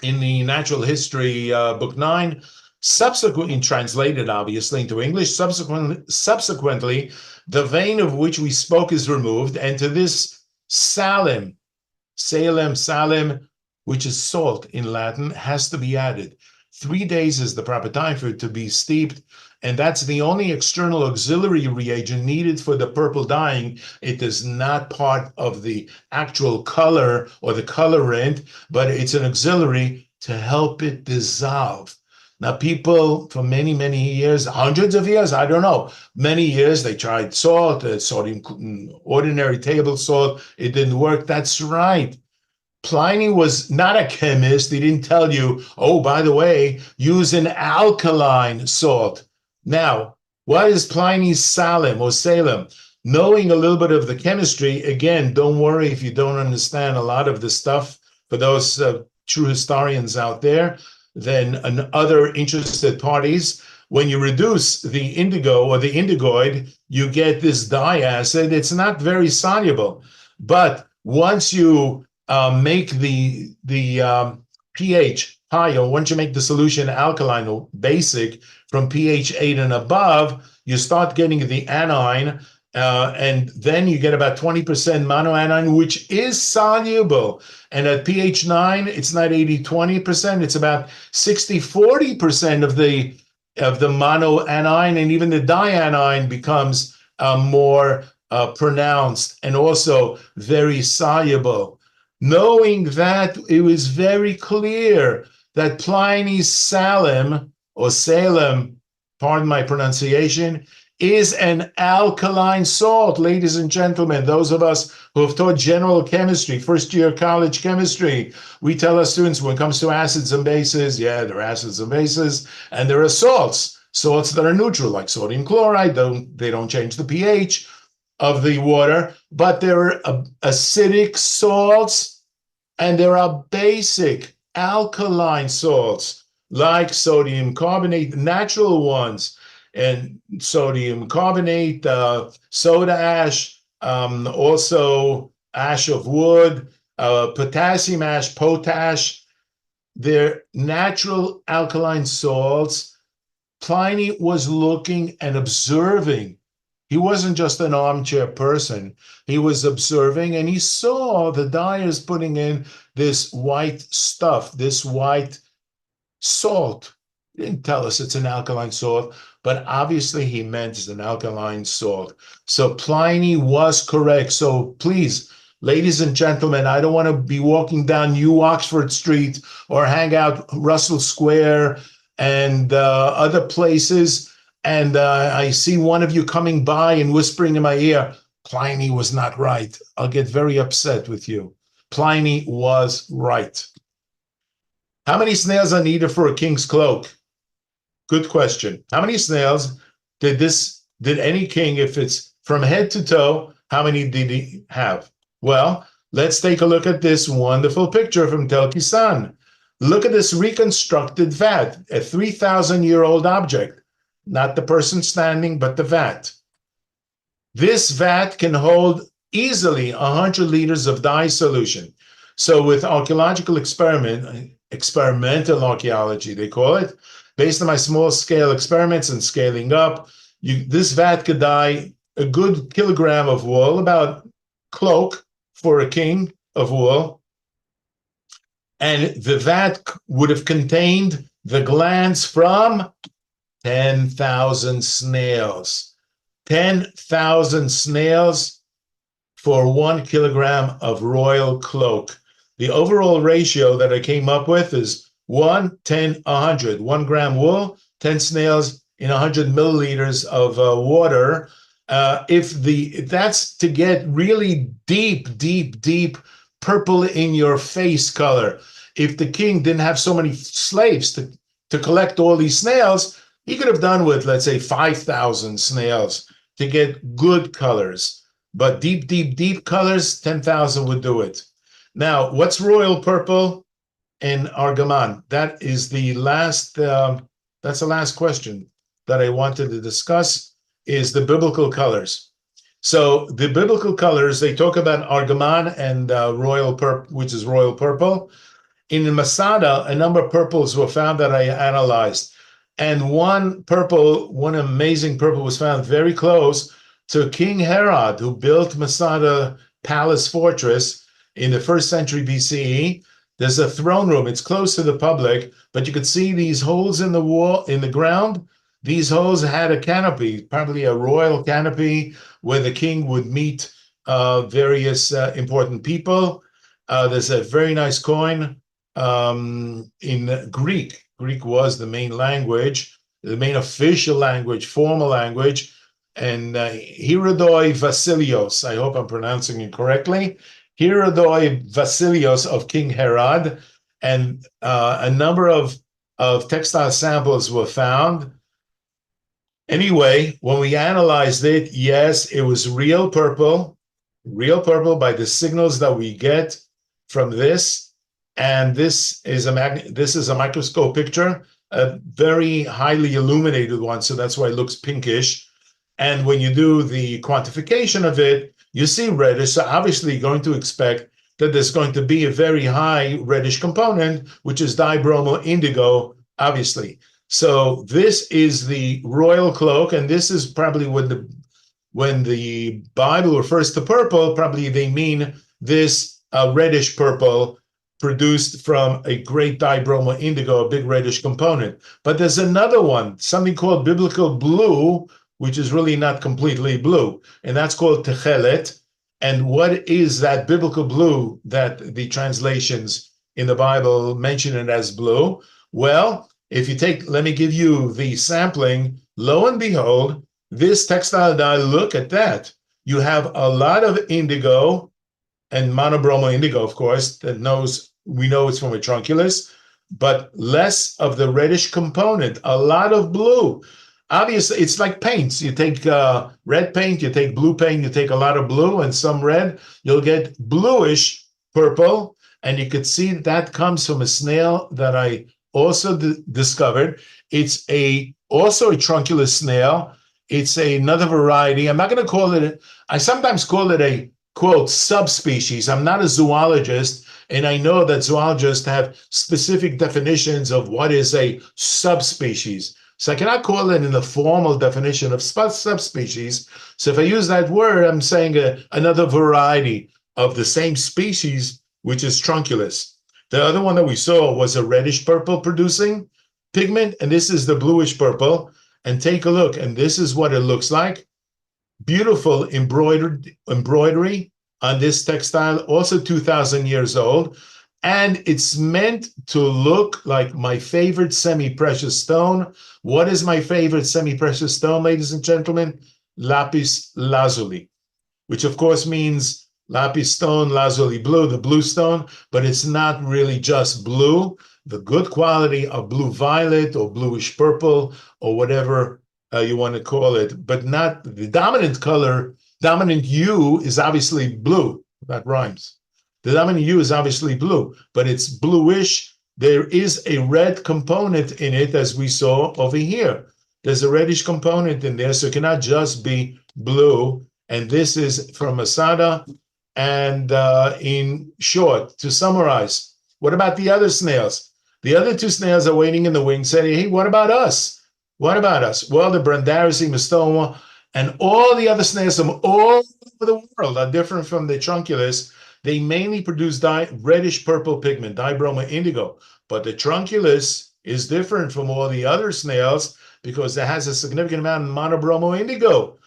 in the Natural History, Book 9, subsequently translated, obviously, into English. Subsequently, the vein of which we spoke is removed, and to this salim, which is salt in Latin, has to be added. 3 days is the proper time for it to be steeped, and that's the only external auxiliary reagent needed for the purple dyeing. It is not part of the actual color or the colorant, but it's an auxiliary to help it dissolve. Now, people for many, many years, hundreds of years, I don't know, many years, they tried salt, sodium, ordinary table salt. It didn't work. That's right. Pliny was not a chemist. He didn't tell you, oh, by the way, use an alkaline salt. Now, what is Pliny's salim or salem? Knowing a little bit of the chemistry, again, don't worry if you don't understand a lot of the stuff. For those true historians out there, then other interested parties, when you reduce the indigo or the indigoid, you get this dye acid. It's not very soluble, but once you make the pH higher, once you make the solution alkaline or basic from pH 8 and above, you start getting the anion, and then you get about 20% monoanion, which is soluble. And at pH 9, it's not 80-20%, it's about 60-40% of the monoanion, and even the dianion becomes more pronounced and also very soluble. Knowing that, it was very clear that Pliny's salim, or salem, pardon my pronunciation, is an alkaline salt. Ladies and gentlemen, those of us who have taught general chemistry, first-year college chemistry, we tell our students when it comes to acids and bases, yeah, there are acids and bases, and there are salts that are neutral, like sodium chloride. They don't change the pH of the water, but there are acidic salts and there are basic alkaline salts like sodium carbonate, natural ones, and sodium carbonate, soda ash, also ash of wood, potassium ash, potash. They're natural alkaline salts. Pliny was looking and observing. He wasn't just an armchair person. He was observing, and he saw the dyers putting in this white stuff, this white salt. He didn't tell us it's an alkaline salt, but obviously he meant it's an alkaline salt. So Pliny was correct. So please, ladies and gentlemen, I don't want to be walking down New Oxford Street or hang out Russell Square and other places, and I see one of you coming by and whispering in my ear, Pliny was not right. I'll get very upset with you. Pliny was right. How many snails are needed for a king's cloak? Good question. How many snails did any king, if it's from head to toe, how many did he have? Well, let's take a look at this wonderful picture from Telkisan. Look at this reconstructed vat, a 3,000-year-old object. Not the person standing, but the vat. This vat can hold easily 100 liters of dye solution. So with archaeological experimental archaeology, they call it, based on my small-scale experiments and scaling up, this vat could dye a good kilogram of wool, about cloak for a king of wool. And the vat would have contained the glands from 10,000 snails. 10,000 snails for 1 kilogram of royal cloak. The overall ratio that I came up with is 1, 10, 100. 1 gram wool, 10 snails in 100 milliliters of water. If that's to get really deep purple in your face color. If the king didn't have so many slaves to collect all these snails, he could have done with, let's say, 5,000 snails to get good colors. But deep colors, 10,000 would do it. Now, what's royal purple in Argaman? That is the last, that's the last question that I wanted to discuss, is the biblical colors. So the biblical colors, they talk about Argaman and royal purple, which is royal purple. In Masada, a number of purples were found that I analyzed. And one amazing purple was found very close to King Herod, who built Masada Palace Fortress in the 1st century BCE. There's a throne room. It's close to the public, but you could see these holes in the wall, in the ground. These holes had a canopy, probably a royal canopy, where the king would meet various important people. There's a very nice coin in Greek. Greek was the main language, the main official language, formal language. And Herodoi Vasilios, I hope I'm pronouncing it correctly, Herodoi Vasilios of King Herod. And a number of textile samples were found. Anyway, when we analyzed it, yes, it was real purple by the signals that we get from this. And this is a microscope picture, a very highly illuminated one, so that's why it looks pinkish. And when you do the quantification of it, you see reddish. So obviously you're going to expect that there's going to be a very high reddish component, which is dibromo indigo, obviously. So this is the royal cloak, and this is probably when the Bible refers to purple, probably they mean this reddish purple produced from a great dibromo indigo, a big reddish component. But there's another one, something called biblical blue, which is really not completely blue, and that's called Tekhelet. And what is that biblical blue that the translations in the Bible mention it as blue? Well, if you let me give you the sampling, lo and behold, this textile dye, look at that. You have a lot of indigo and monobromo indigo, of course, we know it's from a trunculus, but less of the reddish component, a lot of blue. Obviously, it's like paints. You take red paint, you take blue paint, you take a lot of blue and some red, you'll get bluish purple. And you could see that comes from a snail that I also discovered. It's also a trunculus snail. It's another variety. I'm not going to call it, I sometimes call it a quote, subspecies. I'm not a zoologist, and I know that zoologists have specific definitions of what is a subspecies. So I cannot call it in the formal definition of subspecies. So if I use that word, I'm saying another variety of the same species, which is trunculus. The other one that we saw was a reddish purple producing pigment, and this is the bluish purple. And take a look, and this is what it looks like. Beautiful embroidery on this textile, also 2,000 years old. And it's meant to look like my favorite semi-precious stone. What is my favorite semi-precious stone, ladies and gentlemen? Lapis lazuli, which of course means lapis stone, lazuli blue, the blue stone, but it's not really just blue. The good quality of blue violet or bluish purple or whatever you want to call it, but not the dominant color. Dominant hue is obviously blue. That rhymes. The dominant hue is obviously blue, but it's bluish. There is a red component in it, as we saw over here. There's a reddish component in there, so it cannot just be blue. And this is from Masada. And in short, to summarize, what about the other snails? The other two snails are waiting in the wings saying, hey, what about us? What about us? Well, the Brandaris, Mastoma, and all the other snails from all over the world are different from the trunculus. They mainly produce reddish purple pigment, dibromo indigo. But the trunculus is different from all the other snails because it has a significant amount of monobromo indigo.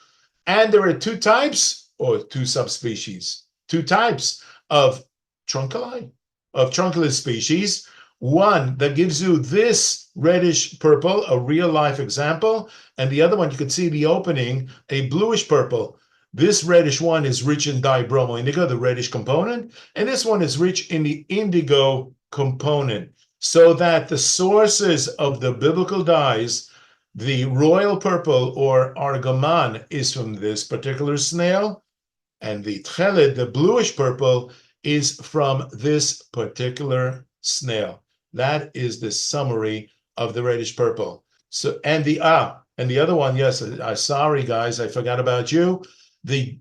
And there are two types, or two subspecies, two types of trunculi, of trunculus species. One that gives you this reddish purple, a real life example, and the other one, you can see the opening, a bluish purple. This reddish one is rich in dibromo indigo, the reddish component, and this one is rich in the indigo component. So that the sources of the biblical dyes, the royal purple or Argaman is from this particular snail, and the Tekhelet, the bluish purple, is from this particular snail. That is the summary of the reddish purple. So, and the other one, yes, sorry guys, I forgot about you. The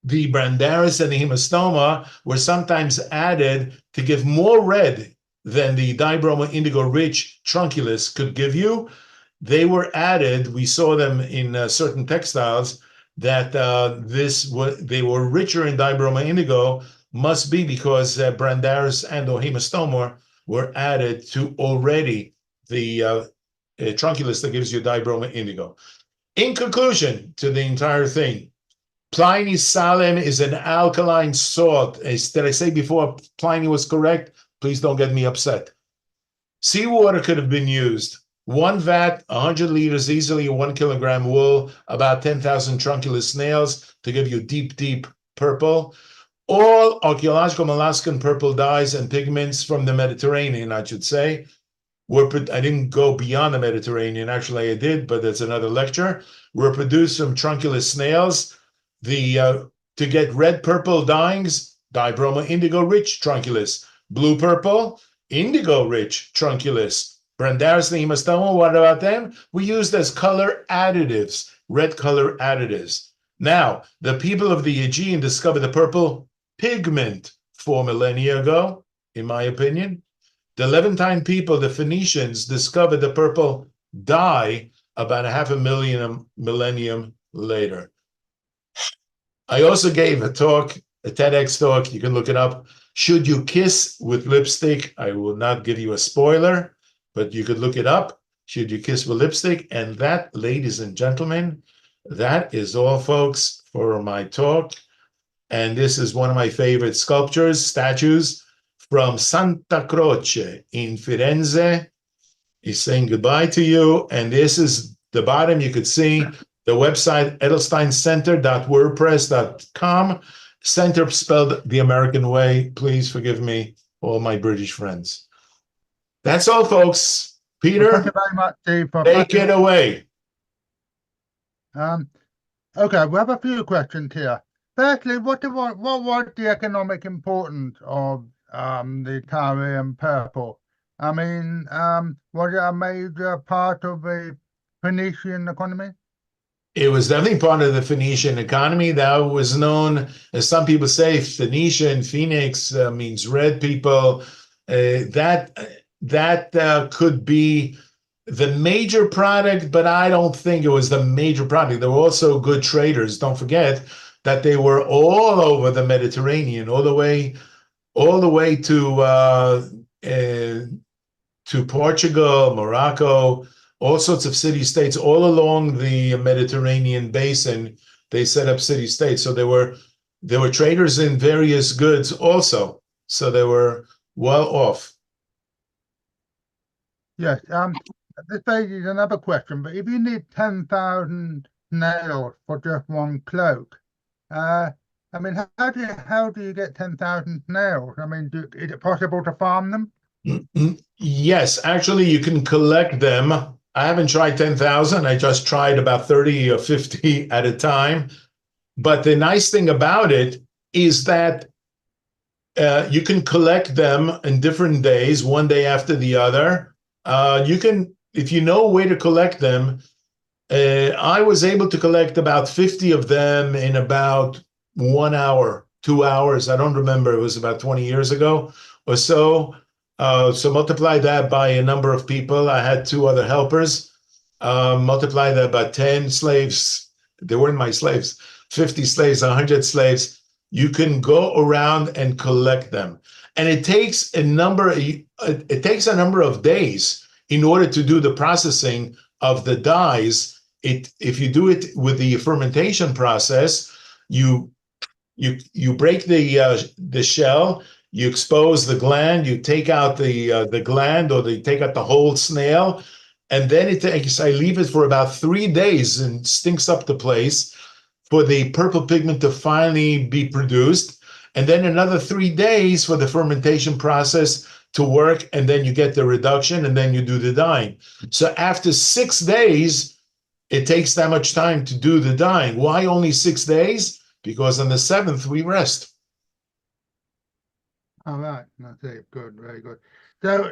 Brandaris and the Hemistoma were sometimes added to give more red than the dibromo indigo rich trunculus could give you. They were added, we saw them in certain textiles, that they were richer in dibromo indigo, must be because Brandaris and or Hemistoma were added to already the trunculus that gives you dibromo indigo. In conclusion to the entire thing, Pliny Salem is an alkaline salt. Did I say before Pliny was correct? Please don't get me upset. Seawater could have been used. One vat, 100 liters, easily 1 kilogram wool, about 10,000 trunculus snails to give you deep, deep purple. All archaeological molluscan purple dyes and pigments from the Mediterranean, I should say, I didn't go beyond the Mediterranean. Actually, I did, but that's another lecture. Were produced from trunculus snails. To get red purple dyings, dibromo indigo rich trunculus. Blue purple, indigo rich trunculus. Brandaris and Hemistoma, what about them? We used as color additives, red color additives. Now, the people of the Aegean discovered the purple pigment 4 millennia ago, in my opinion. The Levantine people, the Phoenicians, discovered the purple dye about a half a millennium later. I also gave a talk, a TEDx talk, you can look it up. Should you kiss with lipstick? I will not give you a spoiler, but you could look it up. Should you kiss with lipstick? And that, ladies and gentlemen, that is all, folks, for my talk. And this is one of my favorite statues from Santa Croce in Firenze. He's saying goodbye to you. And this is the bottom. You could see the website, edelsteincenter.wordpress.com. Center spelled the American way. Please forgive me, all my British friends. That's all, folks. Peter, Well, thank you very much, Steve, for take it away. Okay, we have a few questions here. Firstly, what was the economic importance of the Tyrian Purple? I mean, was it a major part of the Phoenician economy? It was definitely part of the Phoenician economy. That was known, as some people say, Phoenician, Phoenix means red people. That could be the major product, but I don't think it was the major product. They were also good traders. Don't forget that they were all over the Mediterranean, all the way to Portugal, Morocco, all sorts of city-states all along the Mediterranean basin. They set up city-states. So there were traders in various goods also. So they were well off. Yes. This raises another question, but if you need 10,000 nails for just one cloak, uh, I mean, how do you get 10,000 nails? I mean, is it possible to farm them? Yes, actually, you can collect them. I haven't tried 10,000. I just tried about 30 or 50 at a time. But the nice thing about it is that you can collect them in different days, one day after the other. You can, if you know where to collect them, I was able to collect about 50 of them in about 1 hour, 2 hours. I don't remember. It was about 20 years ago or so. So multiply that by a number of people. I had two other helpers. Multiply that by 10 slaves. They weren't my slaves. 50 slaves, 100 slaves. You can go around and collect them. And it takes a number of days in order to do the processing of the dyes. If you do it with the fermentation process, you break the shell, you expose the gland, you take out the gland, or they take out the whole snail, and then I leave it for about 3 days and stinks up the place for the purple pigment to finally be produced, and then another 3 days for the fermentation process to work, and then you get the reduction, and then you do the dyeing. So after 6 days, it takes that much time to do the dyeing. Why only 6 days? Because on the seventh we rest. All right, that's it. Good, very good.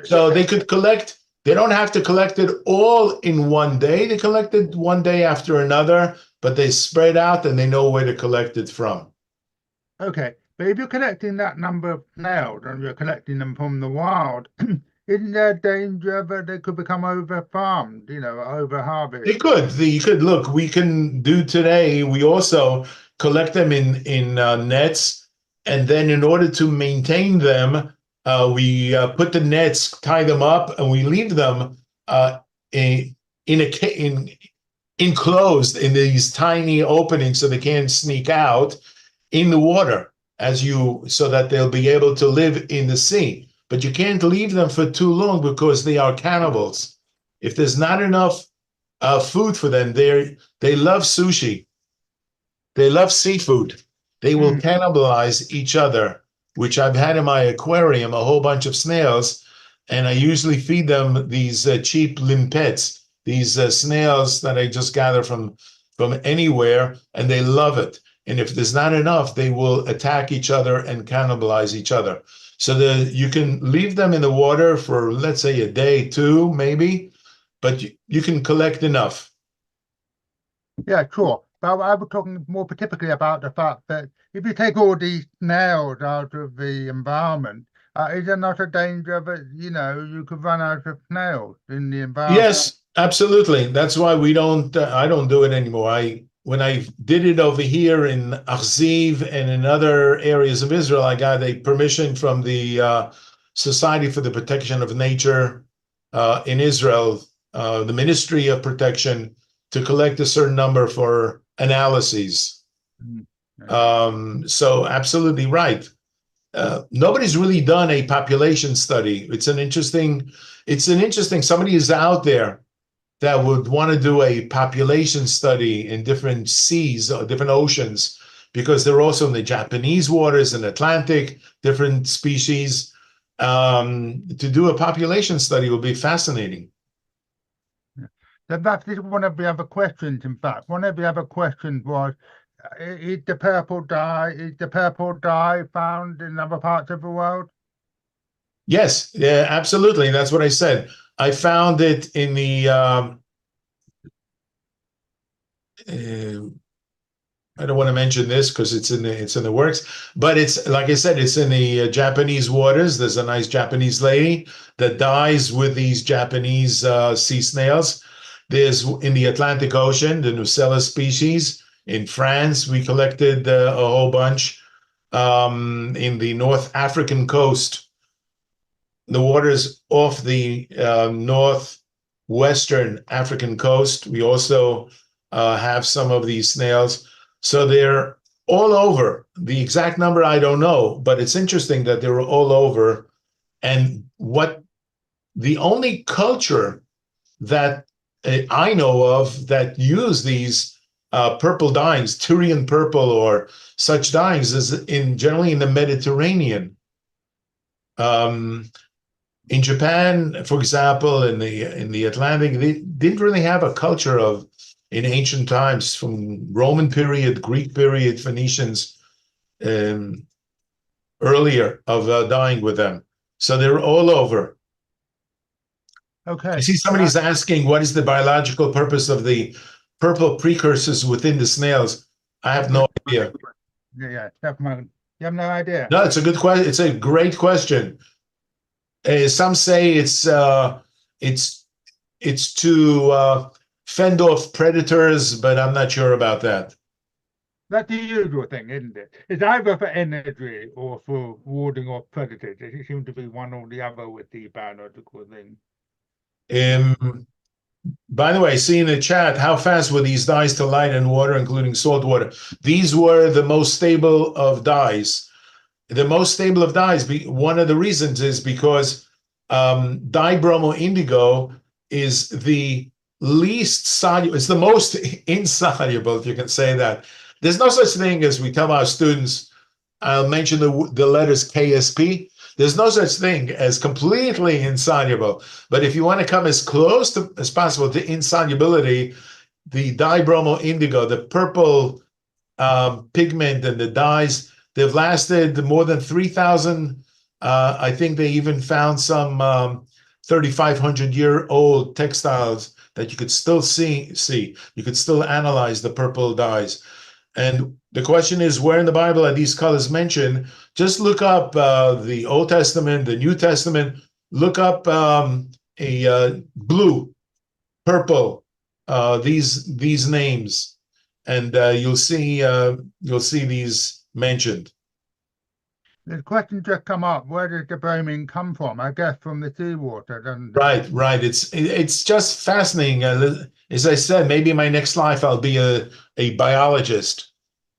So they could collect. They don't have to collect it all in one day. They collect it one day after another, but they spread out and they know where to collect it from. Okay, but if you're collecting that number of snails and you're collecting them from the wild, isn't there danger that they could become over farmed, over They harvest? could. You could look. We can do today. We also collect them in nets, and then in order to maintain them, we put the nets, tie them up, and we leave them in enclosed in these tiny openings so they can't sneak out in the water so that they'll be able to live in the sea. But you can't leave them for too long because they are cannibals. If there's not enough food for them, they love sushi. They love seafood. They will cannibalize each other, which I've had in my aquarium, a whole bunch of snails, and I usually feed them these cheap limpets, these snails that I just gather from anywhere, and they love it. And if there's not enough, they will attack each other and cannibalize each other. So you can leave them in the water for, let's say, a day, two, maybe, but you can collect enough. Yeah, sure. But I was talking more particularly about the fact that if you take all these snails out of the environment, is there not a danger that, you could run out of snails in the environment? Yes, absolutely. That's why I don't do it anymore. When I did it over here in Achziv and in other areas of Israel, I got a permission from the Society for the Protection of Nature in Israel, the Ministry of Protection, to collect a certain number for analyses. So absolutely right. Nobody's really done a population study. Somebody is out there that would want to do a population study in different seas or different oceans, because they're also in the Japanese waters and Atlantic, different species. To do a population study would be fascinating. That's one of the other questions, in fact. One of the other questions was, is the purple dye found in other parts of the world? Yes, yeah, absolutely. That's what I said. I found it in the I don't want to mention this because it's in the works, but it's like I said, it's in the Japanese waters. There's a nice Japanese lady that dies with these Japanese sea snails. There's in the Atlantic Ocean, the Nucella species. In France, we collected a whole bunch. In the North African coast, the waters off the northwestern African coast, we also have some of these snails. So they're all over. The exact number I don't know, but it's interesting that they're all over. And what the only culture that I know of that use these purple dyeings, Tyrian purple or such dyeings, is generally in the Mediterranean. In Japan, for example, in the Atlantic, they didn't really have a culture of, in ancient times, from Roman period, Greek period, Phoenicians, earlier, of dyeing with them. So they're all over. Okay. I see somebody's asking, what is the biological purpose of the purple precursors within the snails? I have no idea. Yeah, definitely. You have no idea. No, it's a good question. It's a great question. Some say it's to fend off predators, but I'm not sure about that. That's the usual thing, isn't it? It's either for energy or for warding off predators. It seems to be one or the other with the biological thing. By the way, I see in the chat, how fast were these dyes to light and water, including salt water? These were the most stable of dyes. The most stable of dyes, one of the reasons is because dibromo indigo is the least soluble, it's the most insoluble, if you can say that. There's no such thing as, we tell our students, I'll mention the letters KSP. There's no such thing as completely insoluble. But if you want to come as close as possible to insolubility, the dibromo indigo, the purple pigment and the dyes, they've lasted more than 3,000. I think they even found some 3,500-year-old textiles that you could still see. You could still analyze the purple dyes. And the question is, where in the Bible are these colors mentioned? Just look up the Old Testament, the New Testament. Look up blue, purple, these names, and you'll see these mentioned. The question just come up: where does the bromine come from? I guess from the seawater, doesn't Right. it? It's just fascinating. As I said, maybe in my next life I'll be a biologist,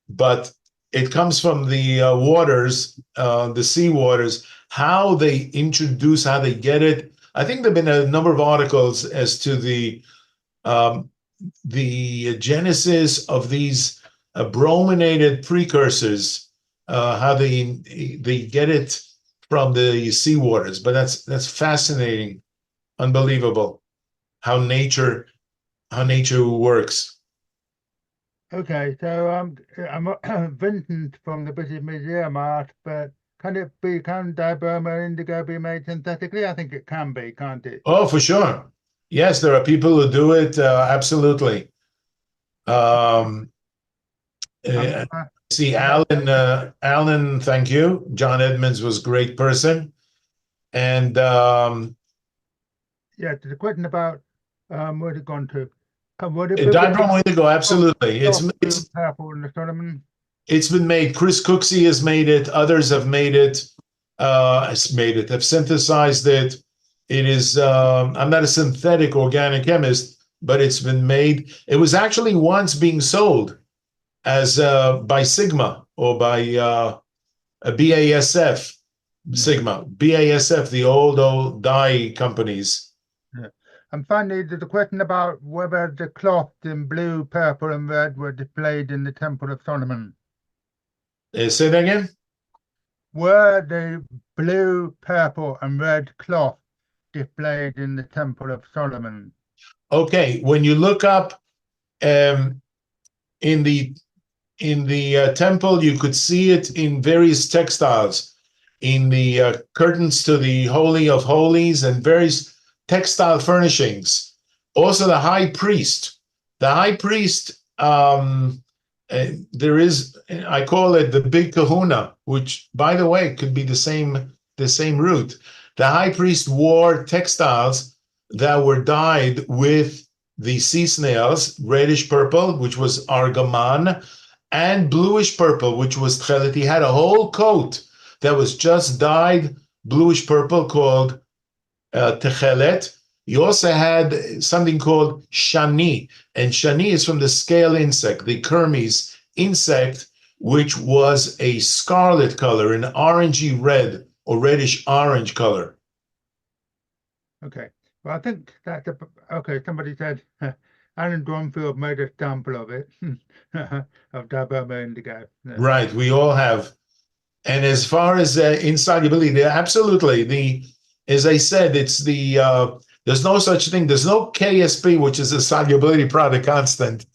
but it comes from the waters, the sea waters, how they introduce, how they get it. I think there've been a number of articles as to the genesis of these brominated precursors, how they get it from the sea waters. But that's fascinating, unbelievable how nature works. Okay, so I'm Vincent from the British Museum asked, but can dibromo indigo be made synthetically? I think it can be, can't it? Oh, for sure. Yes, there are people who do it. Absolutely. See, Alan, thank you. John Edmonds was a great person. And yeah, the question about where's it gone to? dibromo indigo, absolutely. It's purple in the Solomon. It's been made. Chris Cooksey has made it. Others have made it. Have synthesized it. It is. I'm not a synthetic organic chemist, but it's been made. It was actually once being sold as by Sigma or by a BASF. Sigma, BASF, the old dye companies. Yeah. And finally, there's a question about whether the cloth in blue, purple, and red were displayed in the Temple of Solomon. Say that again? Were the blue, purple, and red cloth displayed in the Temple of Solomon? Okay, when you look up in the temple, you could see it in various textiles, in the curtains to the Holy of Holies and various textile furnishings. Also, the high priest there is, I call it the big kahuna, which, by the way, could be the same root. The high priest wore textiles that were dyed with the sea snails, reddish purple, which was Argaman, and bluish purple, which was Tekhelet. He had a whole coat that was just dyed bluish purple called Tekhelet. He also had something called shani, and shani is from the scale insect, the Kermes insect, which was a scarlet color, an orangey red or reddish orange color. Okay. Well, I think that's okay. Somebody said Alan Dronfield made a sample of it of Daboma indigo. Yeah. Right, we all have. And as far as insolubility, absolutely. As I said, it's there's no such thing. There's no KSP, which is a solubility product constant.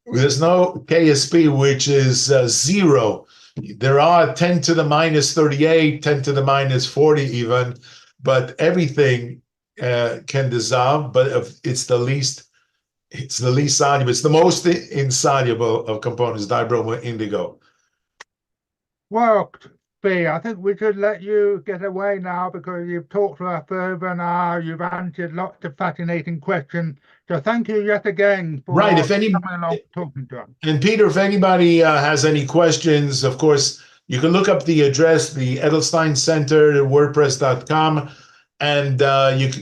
There's no KSP, which is zero. There are 10 to the minus 38, 10 to the minus 40 even, but everything can dissolve, but it's the least soluble. It's the most insoluble of components, dibromo indigo. Well, Zvi, I think we should let you get away now because you've talked to us for over an hour. You've answered lots of fascinating questions. So thank you yet again for Right. coming along talking to us. And Peter, if anybody has any questions, of course, you can look up the address, the Edelstein Center, WordPress.com, and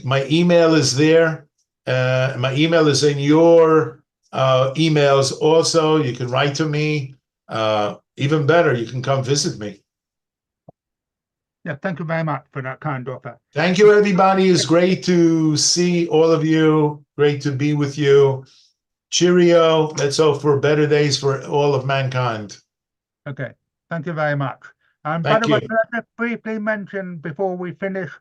my email is there. My email is in your emails also. You can write to me. Even better, you can come visit me. Yeah, thank you very much for that kind offer. Thank you, everybody. It's great to see all of you. Great to be with you. Cheerio. Let's hope for better days for all of mankind. Okay, thank you very much. And by Thank the way, you. let me briefly mention before we finish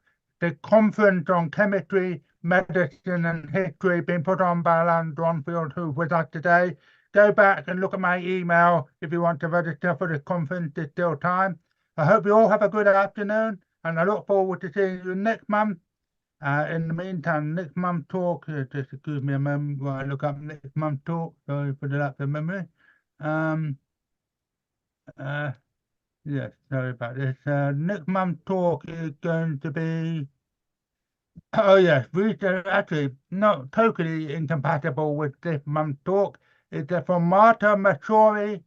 the conference on chemistry, medicine, and history being put on by Alan Dronfield, who was us today. Go back and look at my email if you want to register for the conference. There's still time. I hope you all have a good afternoon, and I look forward to seeing you next month. In the meantime, next month talk, just excuse me a moment while I look up next month talk. Sorry for the lapse of memory. Yes, sorry about this. Next month talk is going to be, oh yes, actually not totally incompatible with this month's talk. It's from Marta Mashori,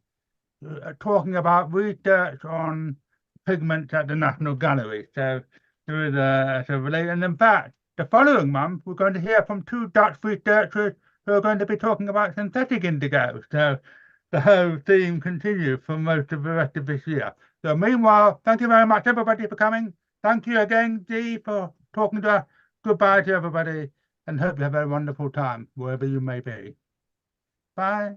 talking about research on pigments at the National Gallery. So there is a relation. And in fact, the following month, we're going to hear from two Dutch researchers who are going to be talking about synthetic indigo. So the whole theme continues for most of the rest of this year. So meanwhile, thank you very much, everybody, for coming. Thank you again, Zvi, for talking to us. Goodbye to everybody, and hope you have a wonderful time, wherever you may be. Bye.